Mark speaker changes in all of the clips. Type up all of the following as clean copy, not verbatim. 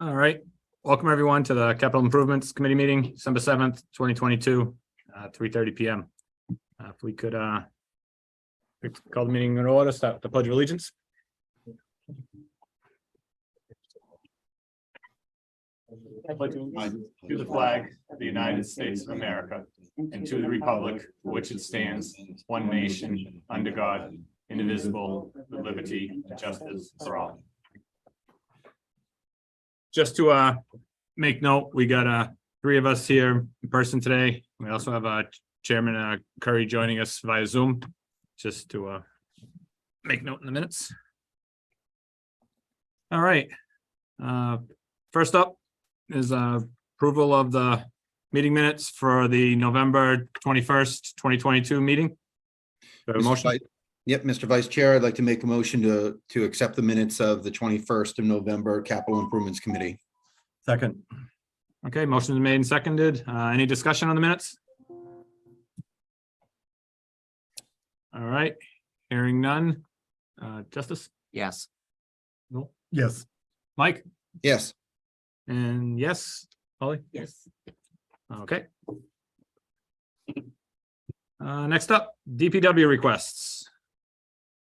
Speaker 1: All right, welcome everyone to the Capital Improvements Committee meeting, December 7th, 2022, 3:30 p.m. If we could call the meeting in order, start with the Pledge of Allegiance. I pledge allegiance to the flag of the United States of America and to the republic for which it stands, one nation, under God, indivisible, with liberty and justice for all. Just to make note, we got three of us here in person today. We also have Chairman Curry joining us via Zoom, just to make note in the minutes. All right. First up is approval of the meeting minutes for the November 21st, 2022 meeting. Motion.
Speaker 2: Yep, Mr. Vice Chair, I'd like to make a motion to accept the minutes of the 21st of November Capital Improvements Committee.
Speaker 1: Second. Okay, motion is made and seconded. Any discussion on the minutes? All right, hearing none. Justice?
Speaker 3: Yes.
Speaker 1: No.
Speaker 4: Yes.
Speaker 1: Mike?
Speaker 2: Yes.
Speaker 1: And yes, Holly?
Speaker 3: Yes.
Speaker 1: Okay. Next up, DPW requests.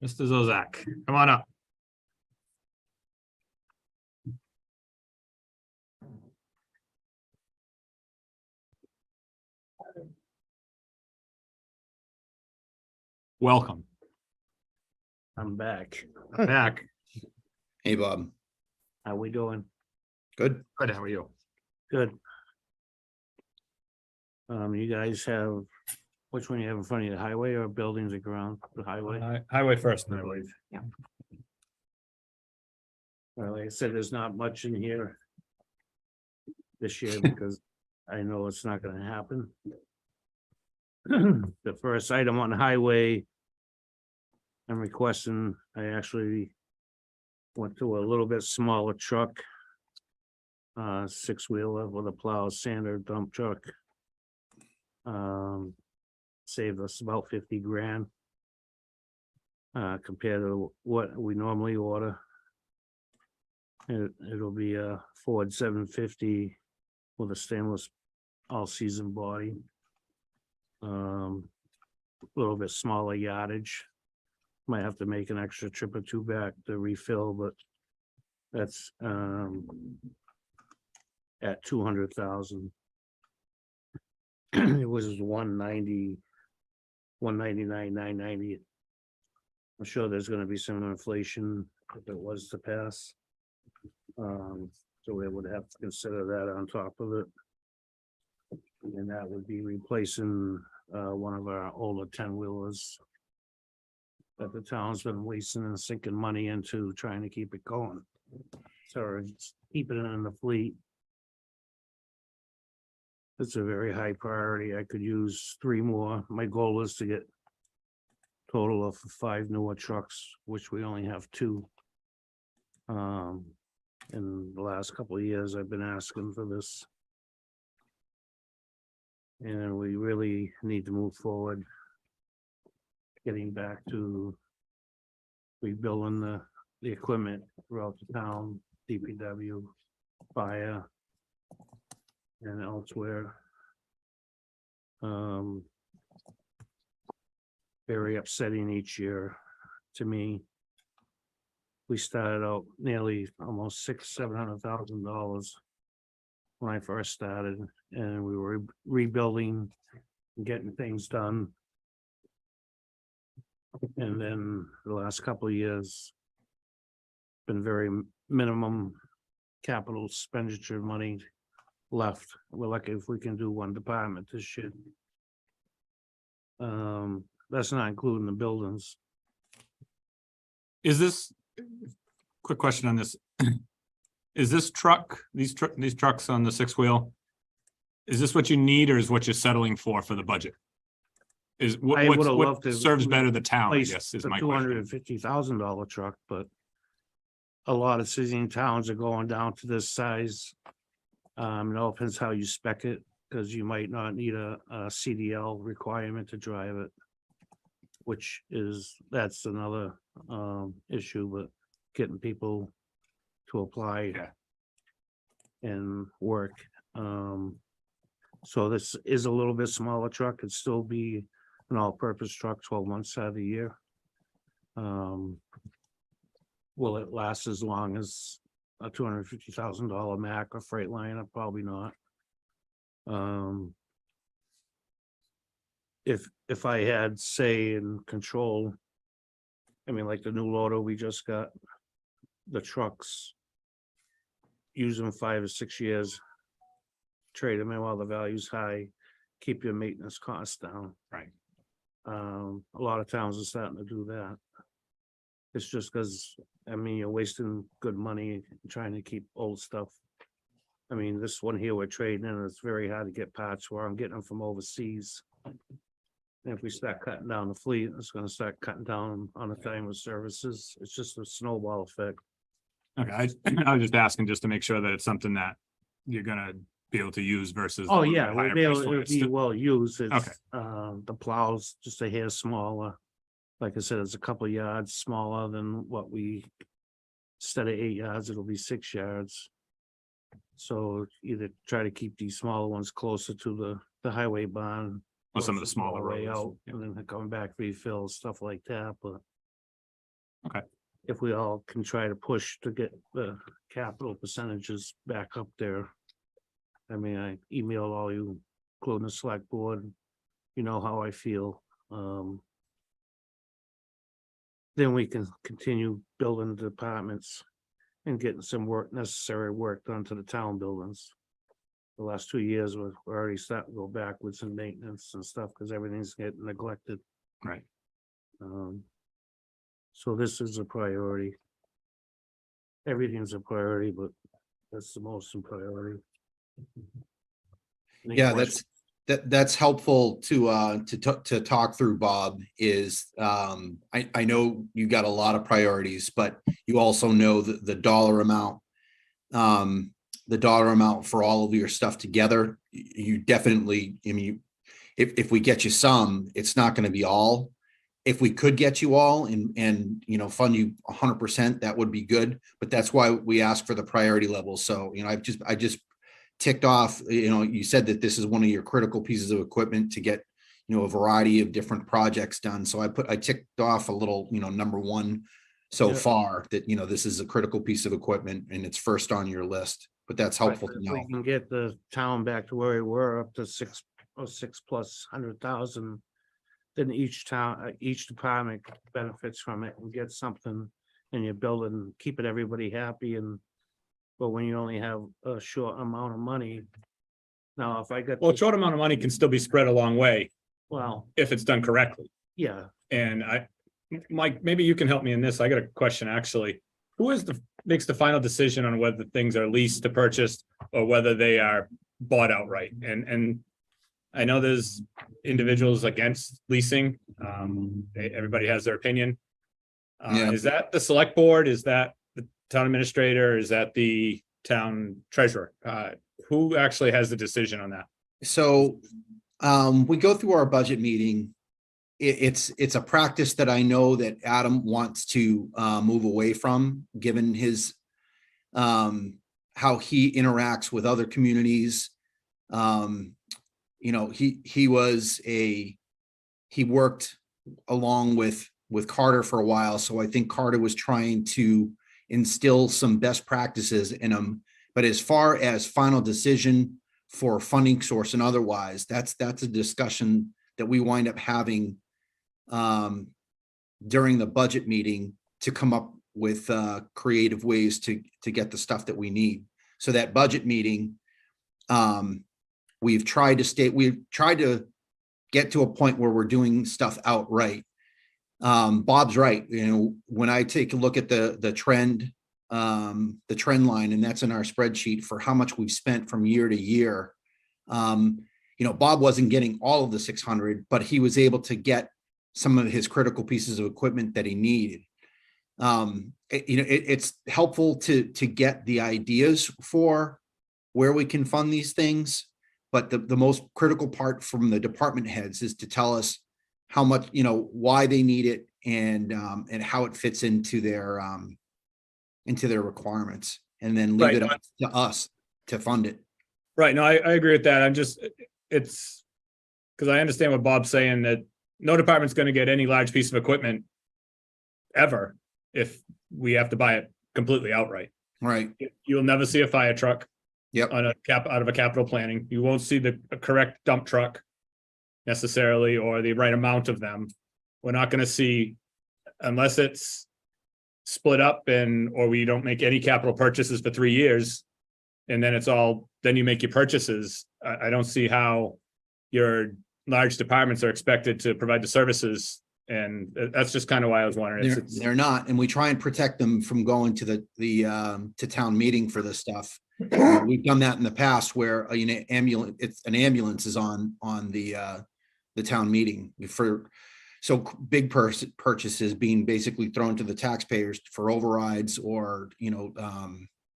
Speaker 1: Mr. Zozak, come on up. Welcome.
Speaker 3: I'm back.
Speaker 1: Back.
Speaker 2: Hey, Bob.
Speaker 3: How we doing?
Speaker 2: Good.
Speaker 1: Good, how are you?
Speaker 3: Good. You guys have, which one you have in front of you, the highway or buildings and ground? The highway?
Speaker 1: Highway first, I believe.
Speaker 3: Yeah. Well, like I said, there's not much in here this year because I know it's not gonna happen. The first item on the highway, I'm requesting, I actually went to a little bit smaller truck. 6-wheeler with a plow, sander, dump truck. Saved us about 50 grand. Compared to what we normally order. It'll be a Ford 750 with a stainless all-season body. A little bit smaller yardage. Might have to make an extra trip or two back to refill, but that's at 200,000. It was 190, 199, 990. I'm sure there's going to be some inflation if it was to pass. So we would have to consider that on top of it. And that would be replacing one of our older 10-wheelers that the town's been wasting and sinking money into trying to keep it going. So it's keeping it in the fleet. It's a very high priority. I could use 3 more. My goal is to get total of 5 newer trucks, which we only have 2. In the last couple of years, I've been asking for this. And we really need to move forward. Getting back to rebuilding the equipment throughout the town, DPW, fire, and elsewhere. Very upsetting each year to me. We started out nearly almost $600,000-700,000 when I first started, and we were rebuilding and getting things done. And then the last couple of years been very minimum capital expenditure money left. We're lucky if we can do one department this year. That's not including the buildings.
Speaker 1: Is this, quick question on this. Is this truck, these trucks on the 6-wheel, is this what you need or is what you're settling for the budget? Is what serves better the town, I guess, is my question.
Speaker 3: $250,000 truck, but a lot of cities and towns are going down to this size. It all depends how you spec it, because you might not need a CDL requirement to drive it, which is, that's another issue, but getting people to apply.
Speaker 1: Yeah.
Speaker 3: and work. So this is a little bit smaller truck. It'd still be an all-purpose truck, 12 months out of the year. Will it last as long as a $250,000 Mack or Freightliner? Probably not. If I had say and control, I mean, like the new loader we just got, the trucks, use them 5 or 6 years, trade them in while the value's high, keep your maintenance costs down.
Speaker 1: Right.
Speaker 3: A lot of towns are starting to do that. It's just because, I mean, you're wasting good money trying to keep old stuff. I mean, this one here we're trading in, it's very hard to get parts for. I'm getting them from overseas. And if we start cutting down the fleet, it's gonna start cutting down on the time of services. It's just a snowball effect.
Speaker 1: Okay, I was just asking just to make sure that it's something that you're gonna be able to use versus.
Speaker 3: Oh,
Speaker 1: the
Speaker 3: yeah,
Speaker 1: higher
Speaker 3: we'll be able
Speaker 1: priced one.
Speaker 3: to be well used. It's,
Speaker 1: Okay.
Speaker 3: the plows just a hair smaller. Like I said, it's a couple of yards smaller than what we, instead of 8 yards, it'll be 6 yards. So either try to keep these smaller ones closer to the highway barn.
Speaker 1: Or some of the
Speaker 3: closer to
Speaker 1: smaller
Speaker 3: way
Speaker 1: roads,
Speaker 3: out,
Speaker 1: yeah.
Speaker 3: and then coming back refill, stuff like that, but.
Speaker 1: Okay.
Speaker 3: If we all can try to push to get the capital percentages back up there. I mean, I emailed all you, including the select board, you know how I feel. Then we can continue building the departments and getting some necessary work done to the town buildings. The last 2 years, we're already starting to go backwards in maintenance and stuff because everything's getting neglected.
Speaker 1: Right.
Speaker 3: So this is a priority. Everything's a priority, but that's the most priority. Any
Speaker 2: Yeah,
Speaker 3: questions?
Speaker 2: that's helpful to talk through, Bob, is I know you got a lot of priorities, but you also know that the dollar amount for all of your stuff together, you definitely, I mean, if we get you some, it's not going to be all. If we could get you all and you know, fund you 100%, that would be good. But that's why we ask for the priority level. So, you know, I just ticked off, you know, you said that this is one of your critical pieces of equipment to get, you know, a variety of different projects done. So I ticked off a little, you know, number one so
Speaker 3: Yeah.
Speaker 2: far that, you know, this is a critical piece of equipment and it's first on your list, but that's helpful
Speaker 3: Right,
Speaker 2: to
Speaker 3: if
Speaker 2: know.
Speaker 3: we can get the town back to where we were, up to 6,000+, then each town, each department benefits from it and gets something, and you build it and keep it everybody happy. And but when you only have a short amount of money, now if I got,
Speaker 1: Well, a short amount of money can still be spread a long way
Speaker 3: well,
Speaker 1: if it's done correctly.
Speaker 3: yeah,
Speaker 1: And Mike, maybe you can help me in this. I got a question, actually. Who makes the final decision on whether things are leased to purchased or whether they are bought outright? And I know there's individuals against leasing. Everybody has their opinion.
Speaker 2: Yeah.
Speaker 1: Is that the select board? Is that the town administrator? Is that the town treasurer? Who actually has the decision on that?
Speaker 2: So we go through our budget meeting. It's a practice that I know that Adam wants to move away from, given his how he interacts with other communities. You know, he worked along with Carter for a while, so I think Carter was trying to instill some best practices in him. But as far as final decision for funding source and otherwise, that's a discussion that we wind up having during the budget meeting to come up with creative ways to get the stuff that we need. So that budget meeting, we've tried to get to a point where we're doing stuff outright. Bob's right. You know, when I take a look at the trend line, and that's in our spreadsheet for how much we've spent from year to year. You know, Bob wasn't getting all of the 600, but he was able to get some of his critical pieces of equipment that he needed. You know, it's helpful to get the ideas for where we can fund these things. But the most critical part from the department heads is to tell us how much, you know, why they need it and how it fits into their requirements, and then leave it up to us. to fund it.
Speaker 1: Right, no, I agree with that. I'm just, it's, because I understand what Bob's saying, that no department's gonna get any large piece of equipment ever if we have to buy it completely outright.
Speaker 2: Right.
Speaker 1: You'll never see a fire truck
Speaker 2: Yep.
Speaker 1: on out of a capital planning. You won't see the correct dump truck necessarily, or the right amount of them. We're not gonna see, unless it's split up or we don't make any capital purchases for 3 years. And then then you make your purchases. I don't see how your large departments are expected to provide the services. And that's just kind of why I was wondering.
Speaker 2: They're not, and we try and protect them from going to to town meeting for this stuff. We've done that in the past where an ambulance is on the town meeting so big purchases being basically thrown to the taxpayers for overrides or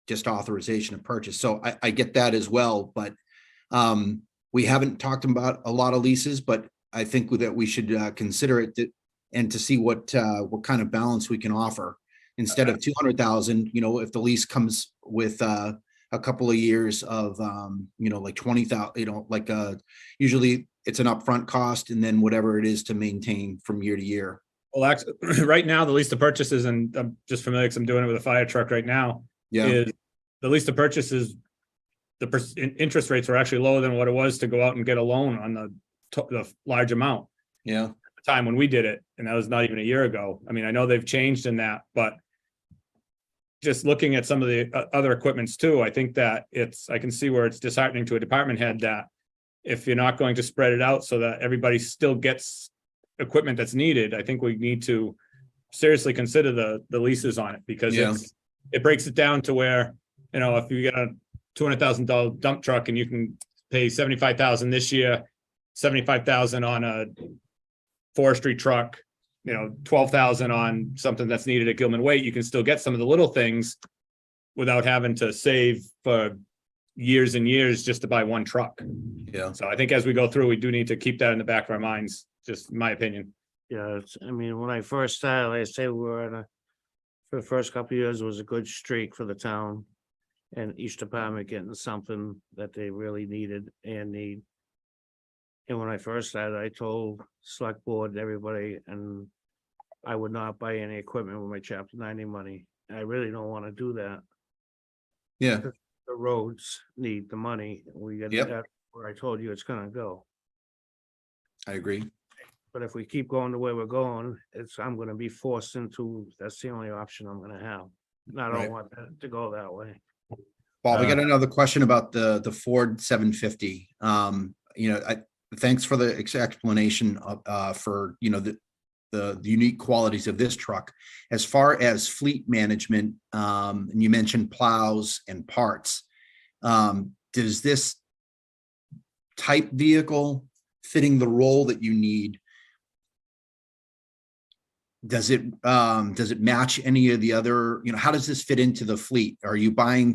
Speaker 2: just authorization of purchase. So I get that as well, but we haven't talked about a lot of leases, but I think that we should consider it and to see what kind of balance we can offer instead of 200,000. If the lease comes with a couple of years of like 20,000, usually it's an upfront cost and then whatever it is to maintain from year to year.
Speaker 1: Well, actually, right now, the lease to purchases, and I'm just familiar because I'm doing it with a fire truck right now.
Speaker 2: Yeah.
Speaker 1: Is the lease to purchases, the interest rates are actually lower than what it was to go out and get a loan on the large amount.
Speaker 2: Yeah.
Speaker 1: At the time when we did it, and that was not even a year ago. I mean, I know they've changed in that, but just looking at some of the other equipments too, I think that I can see where it's disheartening to a department head that if you're not going to spread it out so that everybody still gets equipment that's needed, I think we need to seriously consider the leases on it, because it breaks it down to where, if you get a $200,000 dump truck and you can pay $75,000 this year, $75,000 on a forestry truck, $12,000 on something that's needed at Gilman Waite, you can still get some of the little things without having to save for years and years just to buy one truck.
Speaker 2: Yeah.
Speaker 1: So I think as we go through, we do need to keep that in the back of our minds, just my opinion.
Speaker 3: Yeah, when I first started, like I say, we were for the first couple of years, it was a good streak for the town. And each department getting something that they really needed and need. And when I first started, I told select board, everybody, and I would not buy any equipment with my chapter 90 money. I really don't want to do that.
Speaker 2: Yeah.
Speaker 3: The roads need the money. We get that where I told you it's gonna go.
Speaker 2: I agree.
Speaker 3: But if we keep going the way we're going, I'm gonna be forced into, that's the only option I'm gonna have. And I don't want that to go that way.
Speaker 2: Bob, we got another question about the Ford 750. Thanks for the explanation for the unique qualities of this truck. As far as fleet management, and you mentioned plows and parts, does this type vehicle fitting the role that you need, does it match any of the other, how does this fit into the fleet? Are you buying,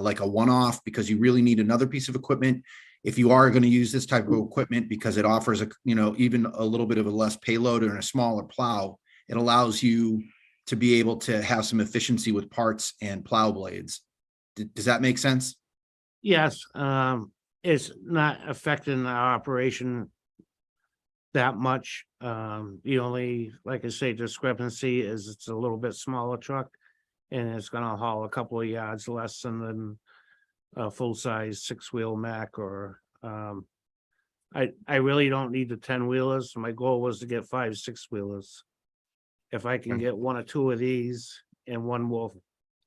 Speaker 2: like a one-off because you really need another piece of equipment? If you are going to use this type of equipment because it offers even a little bit of a less payload and a smaller plow, it allows you to be able to have some efficiency with parts and plow blades. Does that make sense?
Speaker 3: Yes, it's not affecting our operation that much. The only, like I say, discrepancy is it's a little bit smaller truck and it's gonna haul a couple of yards less than a full-size 6-wheel Mack or I really don't need the 10-wheelers. My goal was to get 5 6-wheelers. If I can get 1 or 2 of these and one more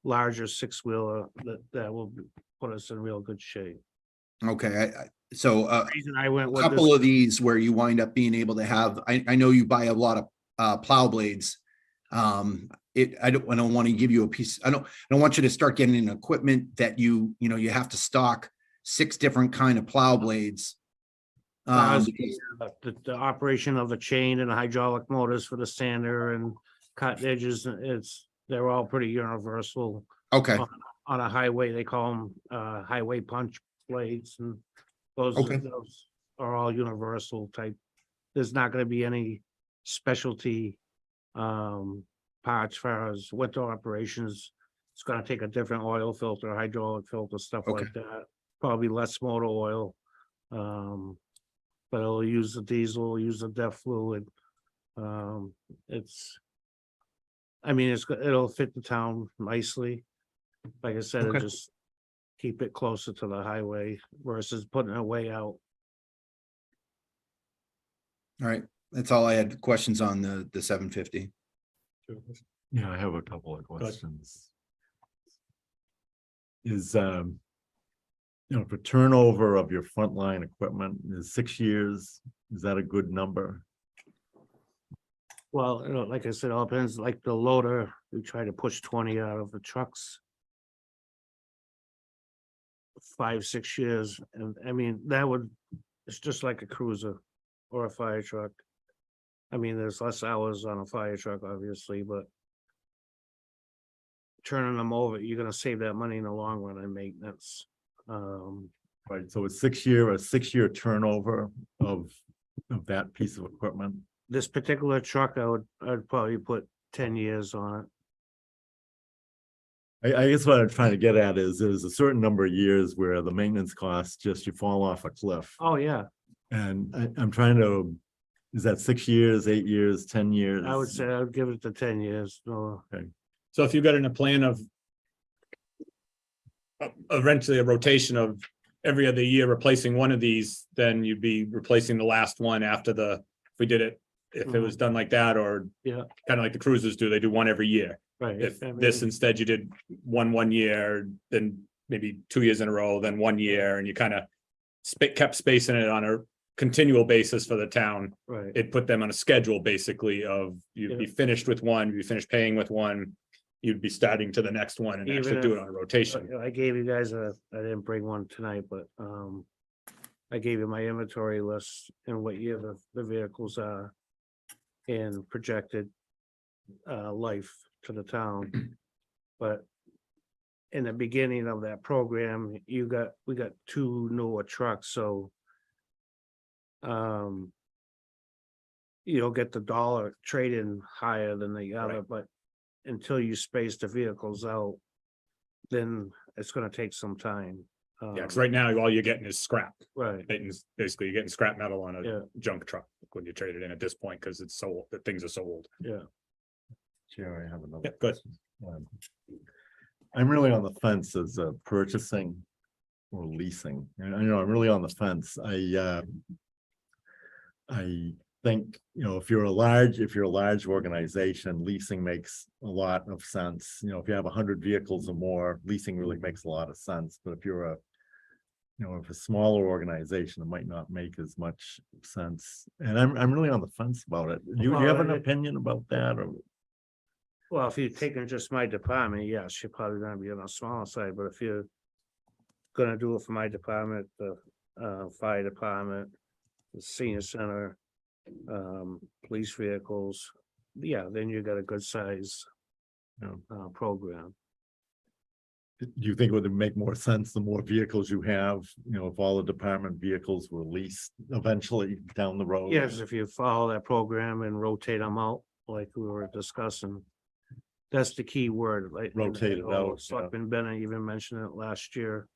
Speaker 3: larger 6-wheeler, that will put us in real good shape.
Speaker 2: Okay, so
Speaker 3: The reason I went
Speaker 2: a
Speaker 3: with
Speaker 2: couple
Speaker 3: this,
Speaker 2: of these where you wind up being able to have, I know you buy a lot of plow blades. I don't want to give you a piece. I don't want you to start getting equipment that you have to stock 6 different kind of plow blades.
Speaker 3: the operation of the chain and hydraulic motors for the sander and cut edges, they're all pretty universal.
Speaker 2: Okay.
Speaker 3: On a highway, they call them highway punch blades, and those are all universal type. There's not going to be any specialty parts for as winter operations. It's gonna take a different oil filter, hydraulic filter, stuff
Speaker 2: Okay.
Speaker 3: like that. Probably less motor oil. But it'll use the diesel, use the DEF fluid. It's. I mean, it'll fit the town nicely. Like I said, it
Speaker 2: Okay.
Speaker 3: just keep it closer to the highway versus putting it way out.
Speaker 2: All right, that's all I had questions on the 750.
Speaker 4: Yeah, I have a couple of
Speaker 1: ahead.
Speaker 4: questions. Is, for turnover of your frontline equipment is 6 years, is that a good number?
Speaker 3: Well, like I said, all depends, like the loader, we try to push 20 out of the trucks. 5, 6 years, and I mean, it's just like a cruiser or a fire truck. I mean, there's less hours on a fire truck, obviously, but turning them over, you're gonna save that money in the long run in maintenance.
Speaker 4: Right, so a 6 year turnover of that piece of equipment.
Speaker 3: This particular truck, I'd probably put 10 years on it.
Speaker 4: I guess what I'm trying to get at is there's a certain number of years where the maintenance costs just you fall off a cliff.
Speaker 3: Oh, yeah,
Speaker 4: And I'm trying to, is that 6 years, 8 years, 10 years?
Speaker 3: I would say I'd give it to 10 years, no.
Speaker 1: So if you got in a plan of eventually a rotation of every other year replacing one of these, then you'd be replacing the last one after if we did it, if it was done like that, or
Speaker 3: Yeah,
Speaker 1: kind of like the cruisers do, they do one every year.
Speaker 3: right.
Speaker 1: If
Speaker 3: I mean,
Speaker 1: this instead you did one year, then maybe 2 years in a row, then 1 year, and you kind of kept spacing it on a continual basis for the town.
Speaker 3: Right,
Speaker 1: It put them on a schedule basically of you'd be finished with one, you'd be finished paying with one, you'd be starting to the next one and
Speaker 3: Even
Speaker 1: actually do
Speaker 3: if-
Speaker 1: it on a rotation.
Speaker 3: I gave you guys I didn't bring one tonight, but, I gave you my inventory list and what year the vehicles are and projected, life to the town. But in the beginning of that program, we got 2 newer trucks, so you'll get the dollar trade-in higher than the other, but until you space the vehicles out, then it's gonna take some time.
Speaker 1: Yeah, because right now all you're getting is scrap.
Speaker 3: Right,
Speaker 1: Basically, you're getting scrap metal on
Speaker 3: Yeah.
Speaker 1: a junk truck when you trade it in at this point because it's so the things are so old.
Speaker 3: yeah,
Speaker 4: Chair, I have another.
Speaker 1: Yeah, good.
Speaker 4: Um, I'm really on the fence as purchasing or leasing. And I know I'm really on the fence. I think, if you're a large organization, leasing makes a lot of sense. If you have 100 vehicles or more, leasing really makes a lot of sense. But if you're if a smaller organization, it might not make as much sense. And I'm really on the fence about it. Do you have an
Speaker 3: Well,
Speaker 4: opinion about that or?
Speaker 3: well, if you're taking just my department, yes, you're probably gonna be on the smaller side, but if you're gonna do it for my department, the fire department, the senior center, police vehicles, yeah, then you got a good size
Speaker 4: Yeah.
Speaker 3: program.
Speaker 4: Do you think it would make more sense the more vehicles you have, if all the department vehicles were leased eventually down the road?
Speaker 3: Yes, if you follow that program and rotate them out, like we were discussing. That's the key word, like.
Speaker 4: Rotate it out, yeah.
Speaker 3: Selectman Bennett even mentioned it last year.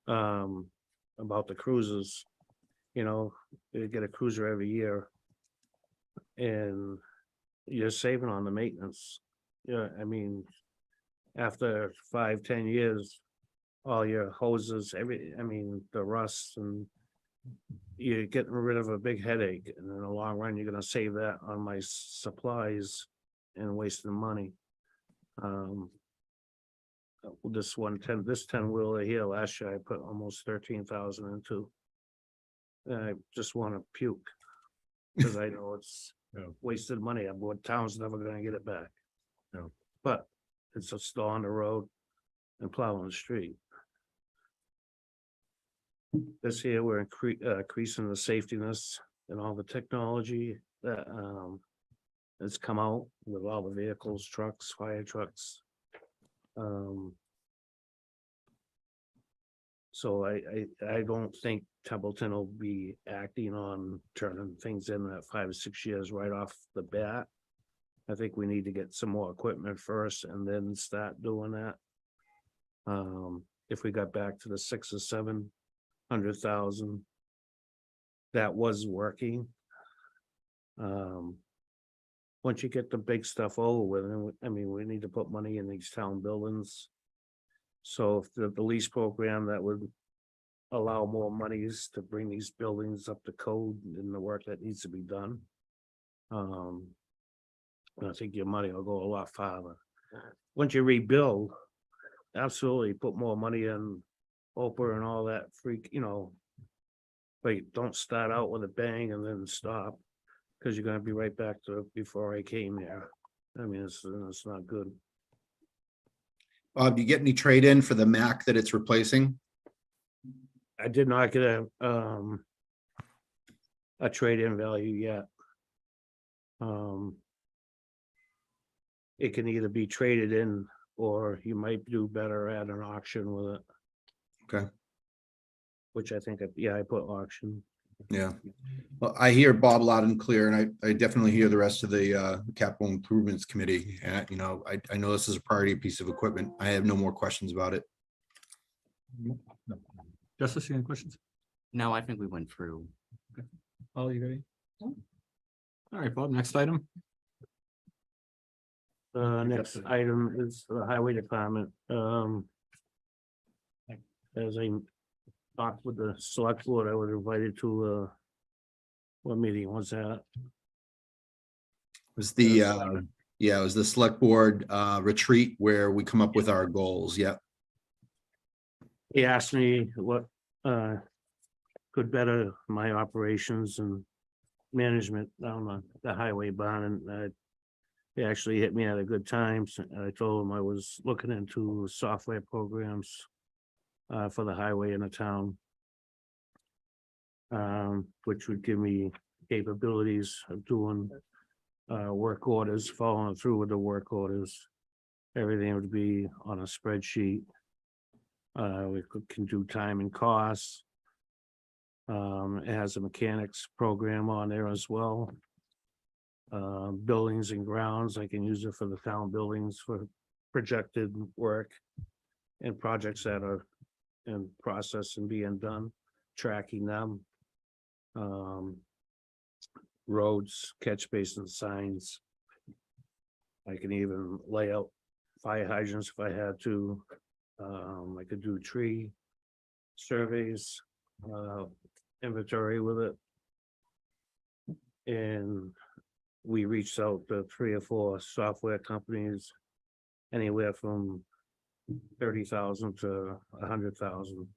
Speaker 3: About the cruisers, you get a cruiser every year. And you're saving on the maintenance. Yeah, I mean, after 5, 10 years, all your hoses, the rust and you're getting rid of a big headache, and in the long run, you're gonna save that on my supplies and wasting money. This 10 wheeler here last year, I put almost 13,000 into. And I just wanna puke, cause I know it's
Speaker 4: Yeah.
Speaker 3: wasted money. What town's never gonna get it back.
Speaker 4: Yeah.
Speaker 3: But it's still on the road and plowing the street. This year, we're increasing the safetiness and all the technology that has come out with all the vehicles, trucks, fire trucks. So I don't think Templeton will be acting on turning things in at 5 or 6 years right off the bat. I think we need to get some more equipment first and then start doing that. If we got back to the 600,000 or 700,000. That was working. Once you get the big stuff over with, and I mean, we need to put money in these town buildings. So if the lease program that would allow more monies to bring these buildings up to code and the work that needs to be done. I think your money will go a lot farther. Once you rebuild, absolutely put more money in Oprah and all that freak, but don't start out with a bang and then stop, because you're gonna be right back to before I came here. I mean, it's not good.
Speaker 2: Bob, do you get any trade in for the Mac that it's replacing?
Speaker 3: I did not get a trade-in value yet. It can either be traded in, or you might do better at an auction with it.
Speaker 2: Okay.
Speaker 3: Which I think, I put auction.
Speaker 2: Yeah. Well, I hear Bob loud and clear, and I definitely hear the rest of the capital improvements committee. And, I know this is a priority piece of equipment. I have no more questions about it.
Speaker 1: Justice, you have any questions?
Speaker 5: No, I think we went through.
Speaker 1: All you ready? All right, Bob, next item.
Speaker 3: Next item is the highway department. As I talked with the select board, I was invited to what meeting was that?
Speaker 2: It was the, it was the select board retreat where we come up with our goals. Yeah.
Speaker 3: He asked me what could better my operations and management down the highway barn, and he actually hit me at a good time. So I told him I was looking into software programs for the highway in the town, which would give me capabilities of doing work orders, following through with the work orders. Everything would be on a spreadsheet. We can do time and costs. It has a mechanics program on there as well. Buildings and grounds, I can use it for the town buildings for projected work and projects that are in process and being done, tracking them. Roads, catch basin signs. I can even lay out fire hydrants if I had to. I could do tree surveys, inventory with it. And we reached out to 3 or 4 software companies, anywhere from 30,000 to 100,000.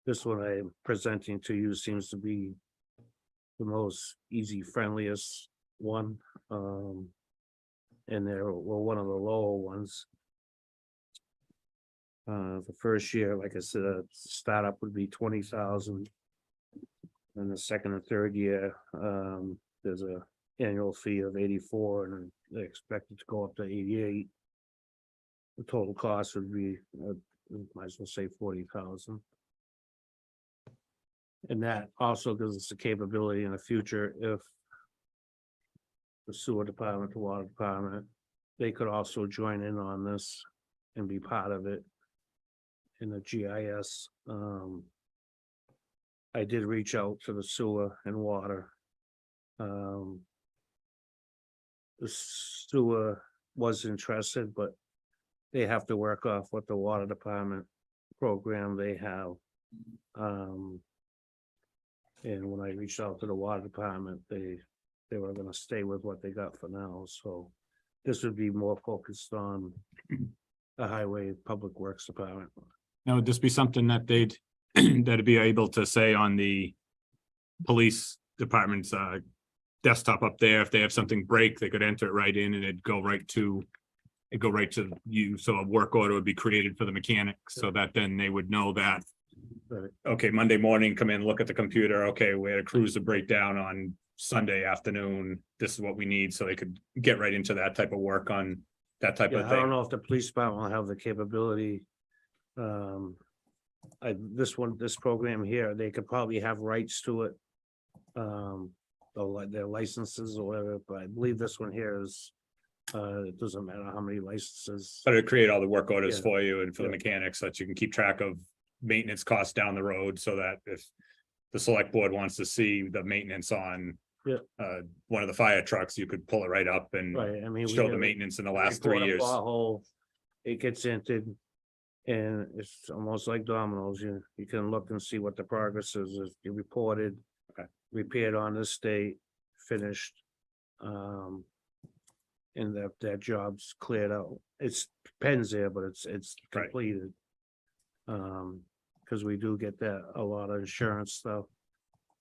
Speaker 3: This one I'm presenting to you seems to be the most easy, friendliest one. And they're one of the lower ones. The first year, like I said, startup would be 20,000. And the second and third year, there's a annual fee of 84, and they expect it to go up to 88. The total cost would be, might as well say 40,000. And that also gives us the capability in the future, if the sewer department, the water department, they could also join in on this and be part of it in the GIS. I did reach out to the sewer and water. The sewer was interested, but they have to work off what the water department program they have. And when I reached out to the water department, they were gonna stay with what they got for now, so this would be more focused on the highway public works department.
Speaker 1: Now, would this be something that they'd, that'd be able to say on the police department's desktop up there, if they have something break, they could enter it right in and it'd go right to you. So a work order would be created for the mechanic, so that then they would know that,
Speaker 3: Right.
Speaker 1: okay, Monday morning, come in, look at the computer. Okay, we had a cruiser breakdown on Sunday afternoon. This is what we need, so they could get right into that type of work on that type
Speaker 3: Yeah,
Speaker 1: of
Speaker 3: I don't
Speaker 1: thing.
Speaker 3: know if the police department will have the capability. This program here, they could probably have rights to it. their licenses or whatever, but I believe this one here is, it doesn't matter how many licenses.
Speaker 1: But to create all the work orders
Speaker 3: Yeah.
Speaker 1: for you and for the
Speaker 3: Yeah.
Speaker 1: mechanics, so that you can keep track of maintenance costs down the road, so that if the select board wants to see the maintenance on
Speaker 3: Yeah.
Speaker 1: one of the fire trucks, you could pull it right up and
Speaker 3: Right, I mean. we
Speaker 1: show the
Speaker 3: have a
Speaker 1: maintenance in the last
Speaker 3: report
Speaker 1: 3
Speaker 3: a
Speaker 1: years.
Speaker 3: pothole, it gets entered. And it's almost like dominoes, you can look and see what the progress is, if you reported.
Speaker 1: Okay.
Speaker 3: Repaired on this date, finished. And that job's cleared out, it's pens there, but it's
Speaker 1: Right.
Speaker 3: completed. Cause we do get that, a lot of insurance stuff.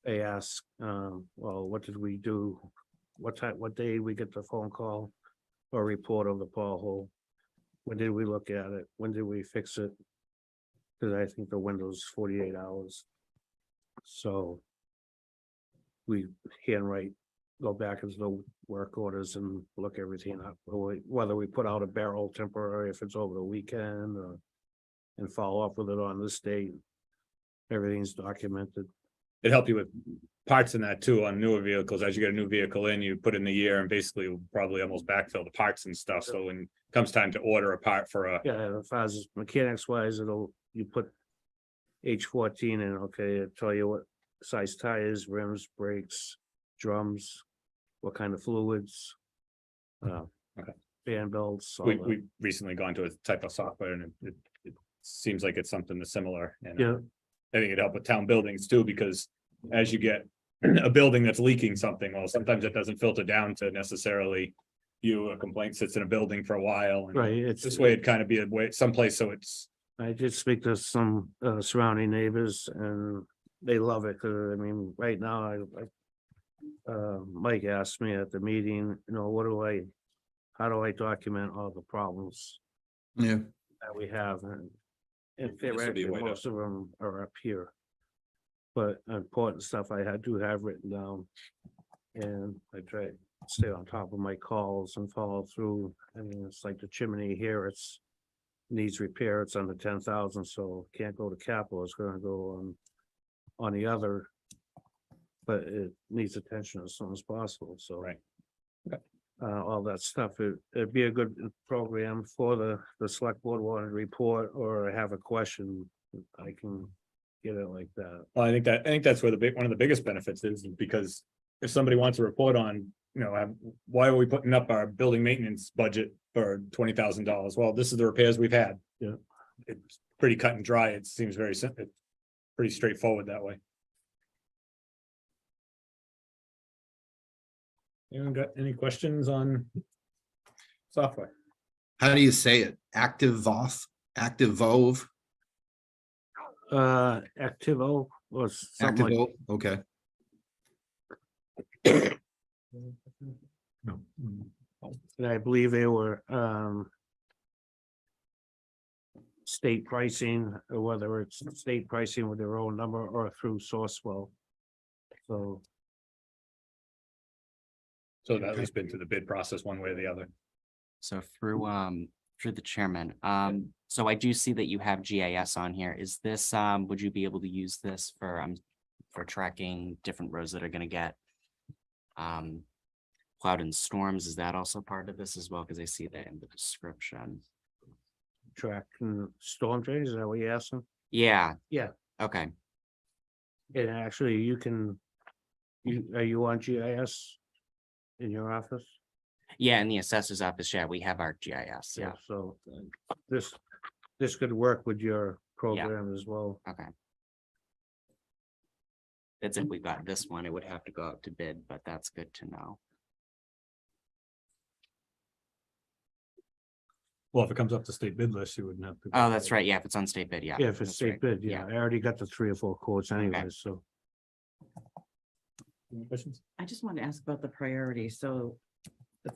Speaker 3: They ask, well, what did we do? What day we get the phone call or report of the pothole? When did we look at it? When did we fix it? Cause I think the window's 48 hours. So. We handwrite, go back into the work orders and look everything up, whether we put out a barrel temporary, if it's over the weekend or. And follow up with it on this date. Everything's documented.
Speaker 1: It help you with parts in that too, on newer vehicles. As you get a new vehicle in, you put in the year and basically will probably almost backfill the parts and stuff. So when it comes time to order a part for a,
Speaker 3: Yeah, as far as mechanics wise, you put. H14 in, okay, it'll tell you what size tires, rims, brakes, drums, what kind of fluids.
Speaker 1: Okay.
Speaker 3: Fan belts. all
Speaker 1: we,
Speaker 3: that.
Speaker 1: we recently gone to a type of software and it seems like it's something that's similar. And
Speaker 3: Yeah,
Speaker 1: I think it'd help with town buildings too, because as you get a building that's leaking something, well, sometimes it doesn't filter down to necessarily you, a complaint sits in a building for a while. And
Speaker 3: right, it's.
Speaker 1: this way it'd kind of be a way, someplace, so it's,
Speaker 3: I did speak to some surrounding neighbors and they love it, cause I mean, right now, Mike asked me at the meeting, how do I document all the problems
Speaker 2: Yeah,
Speaker 3: that we have? And
Speaker 1: This would be
Speaker 3: theoretically,
Speaker 1: a way to-
Speaker 3: most of them are up here. But important stuff I do have written down. And I try to stay on top of my calls and follow through. I mean, it's like the chimney here, needs repair, it's under 10,000, so can't go to capital, it's gonna go on the other. But it needs attention as soon as possible, so.
Speaker 1: Right.
Speaker 3: All that stuff, it'd be a good program for the select board wanted to report or have a question, I can get it like that.
Speaker 1: well, I think that's where one of the biggest benefits is, because if somebody wants a report on, why are we putting up our building maintenance budget for $20,000? Well, this is the repairs we've had.
Speaker 3: Yeah.
Speaker 1: It's pretty cut and dry. It seems very simple, pretty straightforward that way. Anyone got any questions on software?
Speaker 2: how do you say it? Active-Vov?
Speaker 3: Activo or something like.
Speaker 2: Activo, okay.
Speaker 1: No.
Speaker 3: And I believe they were, state pricing, or whether it's state pricing with their own number or through Sourcewell. So,
Speaker 1: So that at least been through the bid process one way or the other.
Speaker 5: So through the chairman, so I do see that you have GIS on here. Is this, would you be able to use this for tracking different roads that are gonna get plowed in storms? Is that also part of this as well? Because I see that in the description.
Speaker 3: track and storm drains, is that what you're asking?
Speaker 5: Yeah.
Speaker 3: Yeah.
Speaker 5: Okay.
Speaker 3: And actually, are you on GIS in your office?
Speaker 5: Yeah, in the assessor's office, yeah, we have our GIS, yeah,
Speaker 3: So this could work with your program as well.
Speaker 5: okay. That's if we got this one, it would have to go out to bid, but that's good to know.
Speaker 1: Well, if it comes up to state bid list, you wouldn't have to.
Speaker 5: Oh, that's right, yeah, if it's on state bid, yeah.
Speaker 3: Yeah, if it's
Speaker 5: that's
Speaker 3: state
Speaker 5: right,
Speaker 3: bid, yeah, I already got the 3 or 4 quotes anyway, so.
Speaker 1: Any questions?
Speaker 6: I just wanted to ask about the priority. So the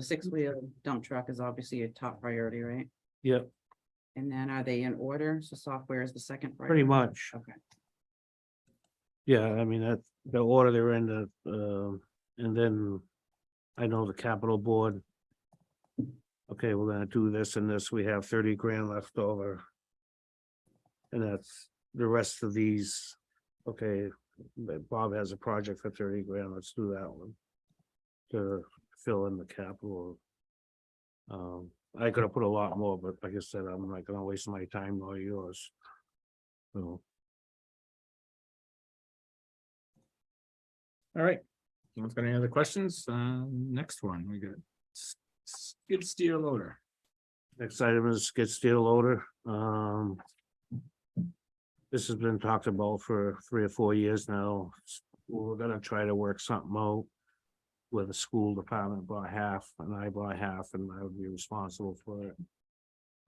Speaker 6: 6-wheel dump truck is obviously a top priority, right?
Speaker 3: Yep,
Speaker 6: And then are they in order? So software is the second
Speaker 3: pretty
Speaker 6: priority?
Speaker 3: much.
Speaker 6: Okay.
Speaker 3: Yeah, I mean, that, the order they're in the, and then I know the capital board. Okay, we're gonna do this and this, we have 30 grand left over. And that's the rest of these, okay, Bob has a project for 30 grand, let's do that one. To fill in the capital. I could have put a lot more, but like I said, I'm not gonna waste my time or yours. So,
Speaker 1: All right. Anyone's got any other questions? Next one, we got skid steer loader.
Speaker 3: next item is skid steer loader. This has been talked about for 3 or 4 years now. We're gonna try to work something out. Where the school department bought half and I bought half and I would be responsible for it.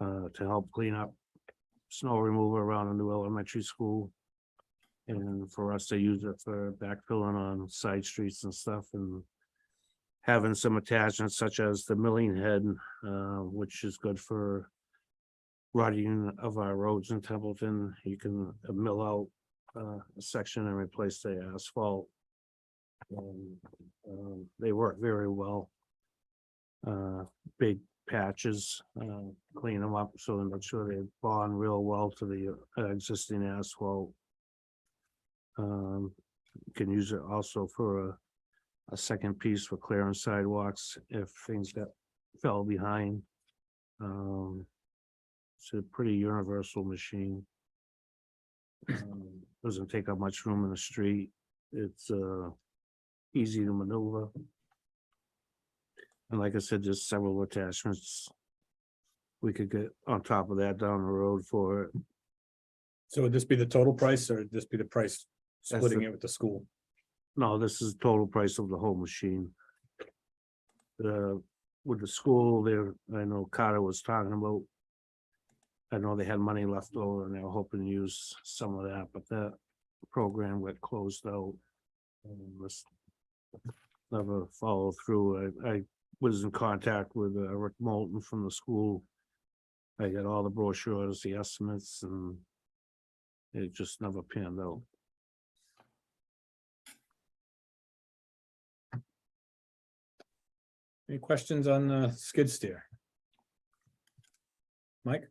Speaker 3: To help clean up snow removal around a new elementary school. And for us to use it for backfilling on side streets and stuff and. Having some attachments such as the milling head, which is good for. Rotting of our roads in Templeton, you can mill out a section and replace the asphalt. They work very well. Big patches, clean them up so they make sure they bond real well to the existing asphalt. You can use it also for a second piece for clearing sidewalks if things fell behind. It's a pretty universal machine. Doesn't take up much room in the street. It's easy to maneuver. And like I said, just several attachments. We could get on top of that down the road for it.
Speaker 1: So would this be the total price or would this be the price
Speaker 3: That's
Speaker 1: splitting
Speaker 3: the-
Speaker 1: it with the school?
Speaker 3: No, this is total price of the whole machine. With the school there, I know Carter was talking about. I know they had money left over and they were hoping to use some of that, but that program got closed out. And was never followed through. I was in contact with Rick Moulton from the school. I got all the brochures, the estimates, and it just never panned out.
Speaker 1: Any questions on the skid steer? Mike?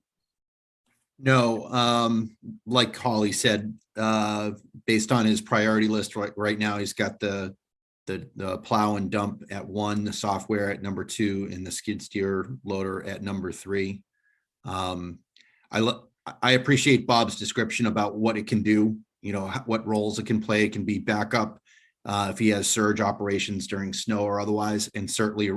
Speaker 2: No, like Holly said, based on his priority list right now, he's got the plow and dump at 1, the software at number 2, and the skid steer loader at number 3. I appreciate Bob's description about what it can do, you know, what roles it can play. It can be backup if he has surge operations during snow or otherwise, and certainly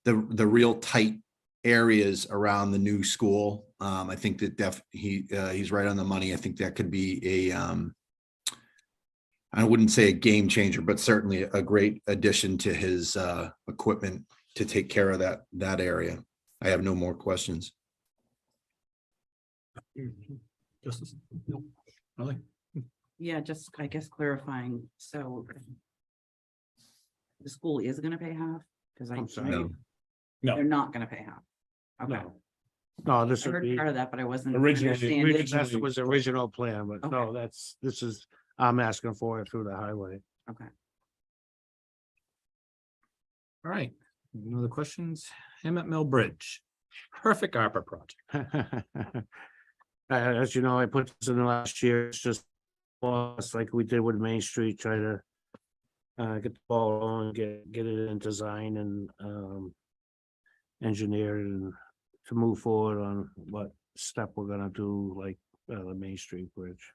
Speaker 2: the real tight areas around the new school. I think that he's right on the money. I think that could be I wouldn't say a game changer, but certainly a great addition to his equipment to take care of that area. I have no more questions.
Speaker 1: Justice? No. Really?
Speaker 6: Yeah, just, I guess clarifying, so. The school is gonna pay half, because
Speaker 3: I'm sorry.
Speaker 2: No.
Speaker 1: No.
Speaker 6: they're not gonna pay half. Okay,
Speaker 3: No. No, this
Speaker 6: I
Speaker 3: would
Speaker 6: heard
Speaker 3: be,
Speaker 6: part of that, but I wasn't.
Speaker 1: Originally-
Speaker 6: understanding.
Speaker 3: that was the original plan, but no,
Speaker 6: Okay.
Speaker 3: this is, I'm asking for it through the highway.
Speaker 6: Okay,
Speaker 1: All right. No other questions? Emmett Mill Bridge. Perfect ARPA project.
Speaker 3: As you know, I put this in the last year, it's just, it's like we did with Main Street, try to get the ball rolling, get it in design and engineered and to move forward on what step we're gonna do, like the Main Street Bridge.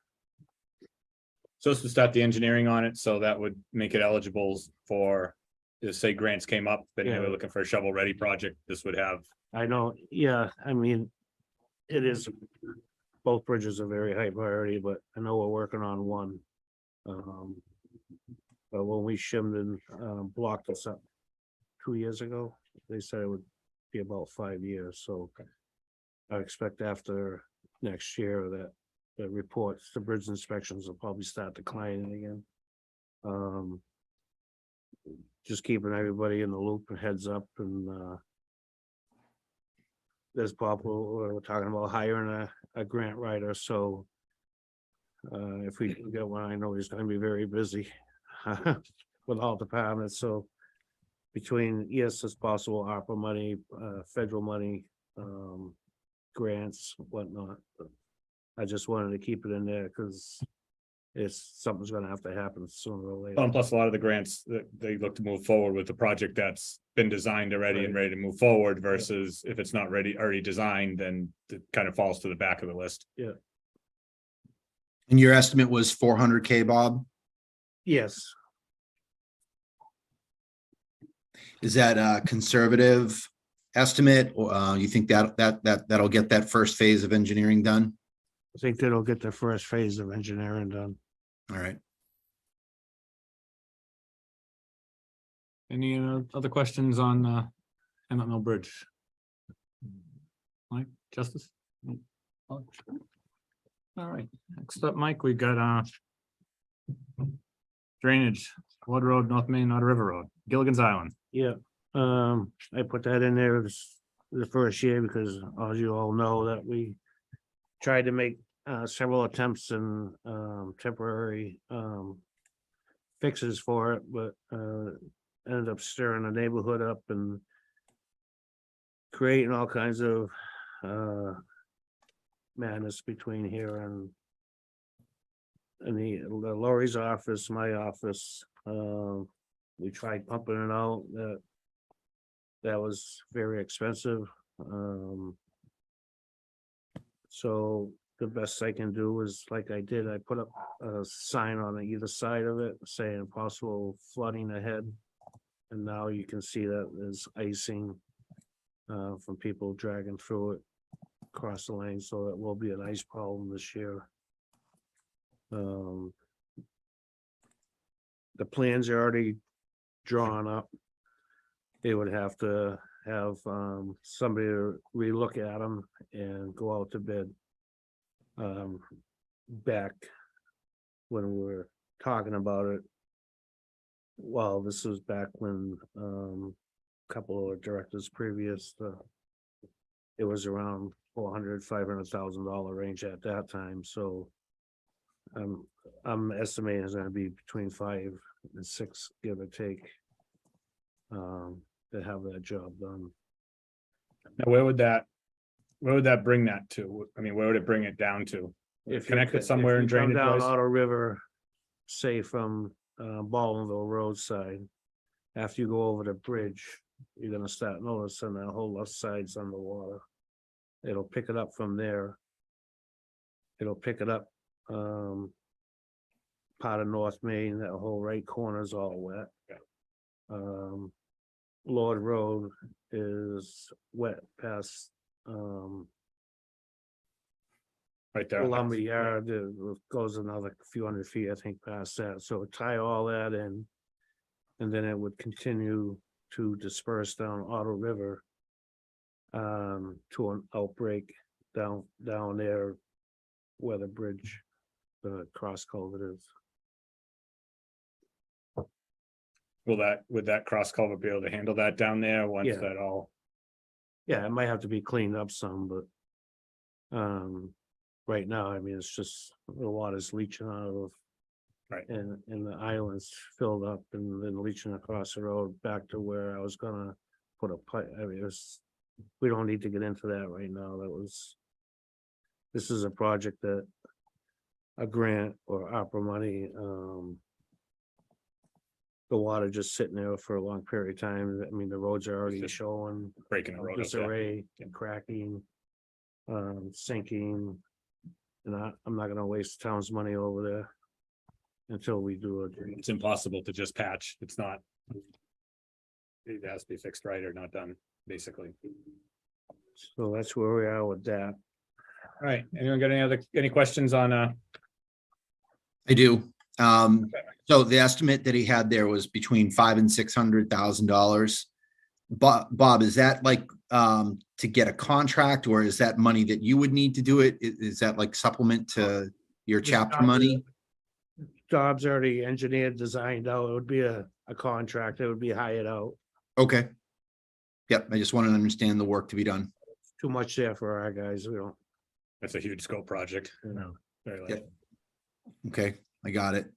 Speaker 1: So this would start the engineering on it, so that would make it eligible for, just say grants came up, then they
Speaker 3: Yeah.
Speaker 1: were looking for a shovel ready project, this would have.
Speaker 3: I know, yeah, I mean, it is, both bridges are very high priority, but I know we're working on one. But when we shimmed and blocked this up 2 years ago, they said it would be about 5 years, so I expect after next year that the reports, the bridge inspections will probably start declining again. Just keeping everybody in the loop and heads up and there's possible, we're talking about hiring a grant writer, so if we can get one, I know he's gonna be very busy with all departments, so between, yes, it's possible ARPA money, federal money, grants, whatnot. But I just wanted to keep it in there because something's gonna have to happen sooner or
Speaker 1: Well,
Speaker 3: later.
Speaker 1: and plus a lot of the grants that they look to move forward with the project that's been designed already and
Speaker 3: Right.
Speaker 1: ready to move forward versus if it's not already designed, then it kind of falls to the back of the list.
Speaker 2: And your estimate was 400K, Bob?
Speaker 3: Yes,
Speaker 2: Is that a conservative estimate? Or you think that'll get that first phase of engineering done?
Speaker 3: I think that'll get the first phase of engineering done.
Speaker 2: All right.
Speaker 1: Any other questions on Emmett Mill Bridge? Mike, Justice? No? All right, next up, Mike, we got drainage, Wood Road, North Main, Otter River Road, Gilligan's Island.
Speaker 3: Yeah, I put that in there the first year because as you all know that we tried to make several attempts and temporary fixes for it, but ended up stirring the neighborhood up and creating all kinds of madness between here and the Lori's office, my office. We tried pumping it out. That was very expensive. So the best I can do is like I did, I put up a sign on either side of it saying possible flooding ahead. And now you can see that there's icing from people dragging through it across the lane, so it will be an ice problem this year. The plans are already drawn up. They would have to have somebody to relook at them and go out to bid. Back when we were talking about it, well, this was back when a couple of directors previous, it was around $400,000-500,000 range at that time, so I'm estimating it's gonna be between 5 and 6, give or take, to have that job done.
Speaker 1: Now, where would that bring that to? I mean, where would it bring it down to?
Speaker 3: If you
Speaker 1: Connect
Speaker 3: co-
Speaker 1: it somewhere
Speaker 3: if
Speaker 1: in
Speaker 3: you come
Speaker 1: drainage
Speaker 3: down
Speaker 1: wise?
Speaker 3: Otter River, say from Baldwinville roadside, after you go over the bridge, you're gonna start noticing that whole left side's underwater. It'll pick it up from there. It'll pick it up part of North Main, that whole right corner's all wet. Lord Road is wet past
Speaker 1: Right there.
Speaker 3: lumber yard, it goes another few hundred feet, I think, past that, so tie all that in. And then it would continue to disperse down Otter River. To an outbreak down there where the bridge, the cross culvert is.
Speaker 1: Would that cross culvert be able to handle that down there once
Speaker 3: Yeah.
Speaker 1: that all?
Speaker 3: Yeah, it might have to be cleaned up some, but right now, I mean, it's just the water's leaching out of.
Speaker 1: Right.
Speaker 3: And the island's filled up and then leaching across the road back to where I was gonna put a pipe. I mean, we don't need to get into that right now. This is a project that a grant or opera money, the water just sitting there for a long period of time. I mean, the roads are already
Speaker 1: just
Speaker 3: showing
Speaker 1: Breaking the road up there.
Speaker 3: disarray
Speaker 1: Yeah.
Speaker 3: and cracking, sinking. And I'm not gonna waste the town's money over there until we do it.
Speaker 1: It's impossible to just patch. It's not. It has to be fixed right or not done, basically.
Speaker 3: So that's where we are with that.
Speaker 1: All right, anyone got any questions on
Speaker 2: I do. So the estimate that he had there was between $500,000 and $600,000. Bob, is that like to get a contract, or is that money that you would need to do it? Is that like supplement to your chapter money?
Speaker 3: Job's already engineered, designed out. It would be a contract. It would be hired out.
Speaker 2: Okay. Yep, I just wanted to understand the work to be done.
Speaker 3: Too much there for our guys. We don't,
Speaker 1: that's a huge scope project.
Speaker 3: you know.
Speaker 1: Very
Speaker 2: Yeah.
Speaker 1: likely.
Speaker 2: Okay, I got it.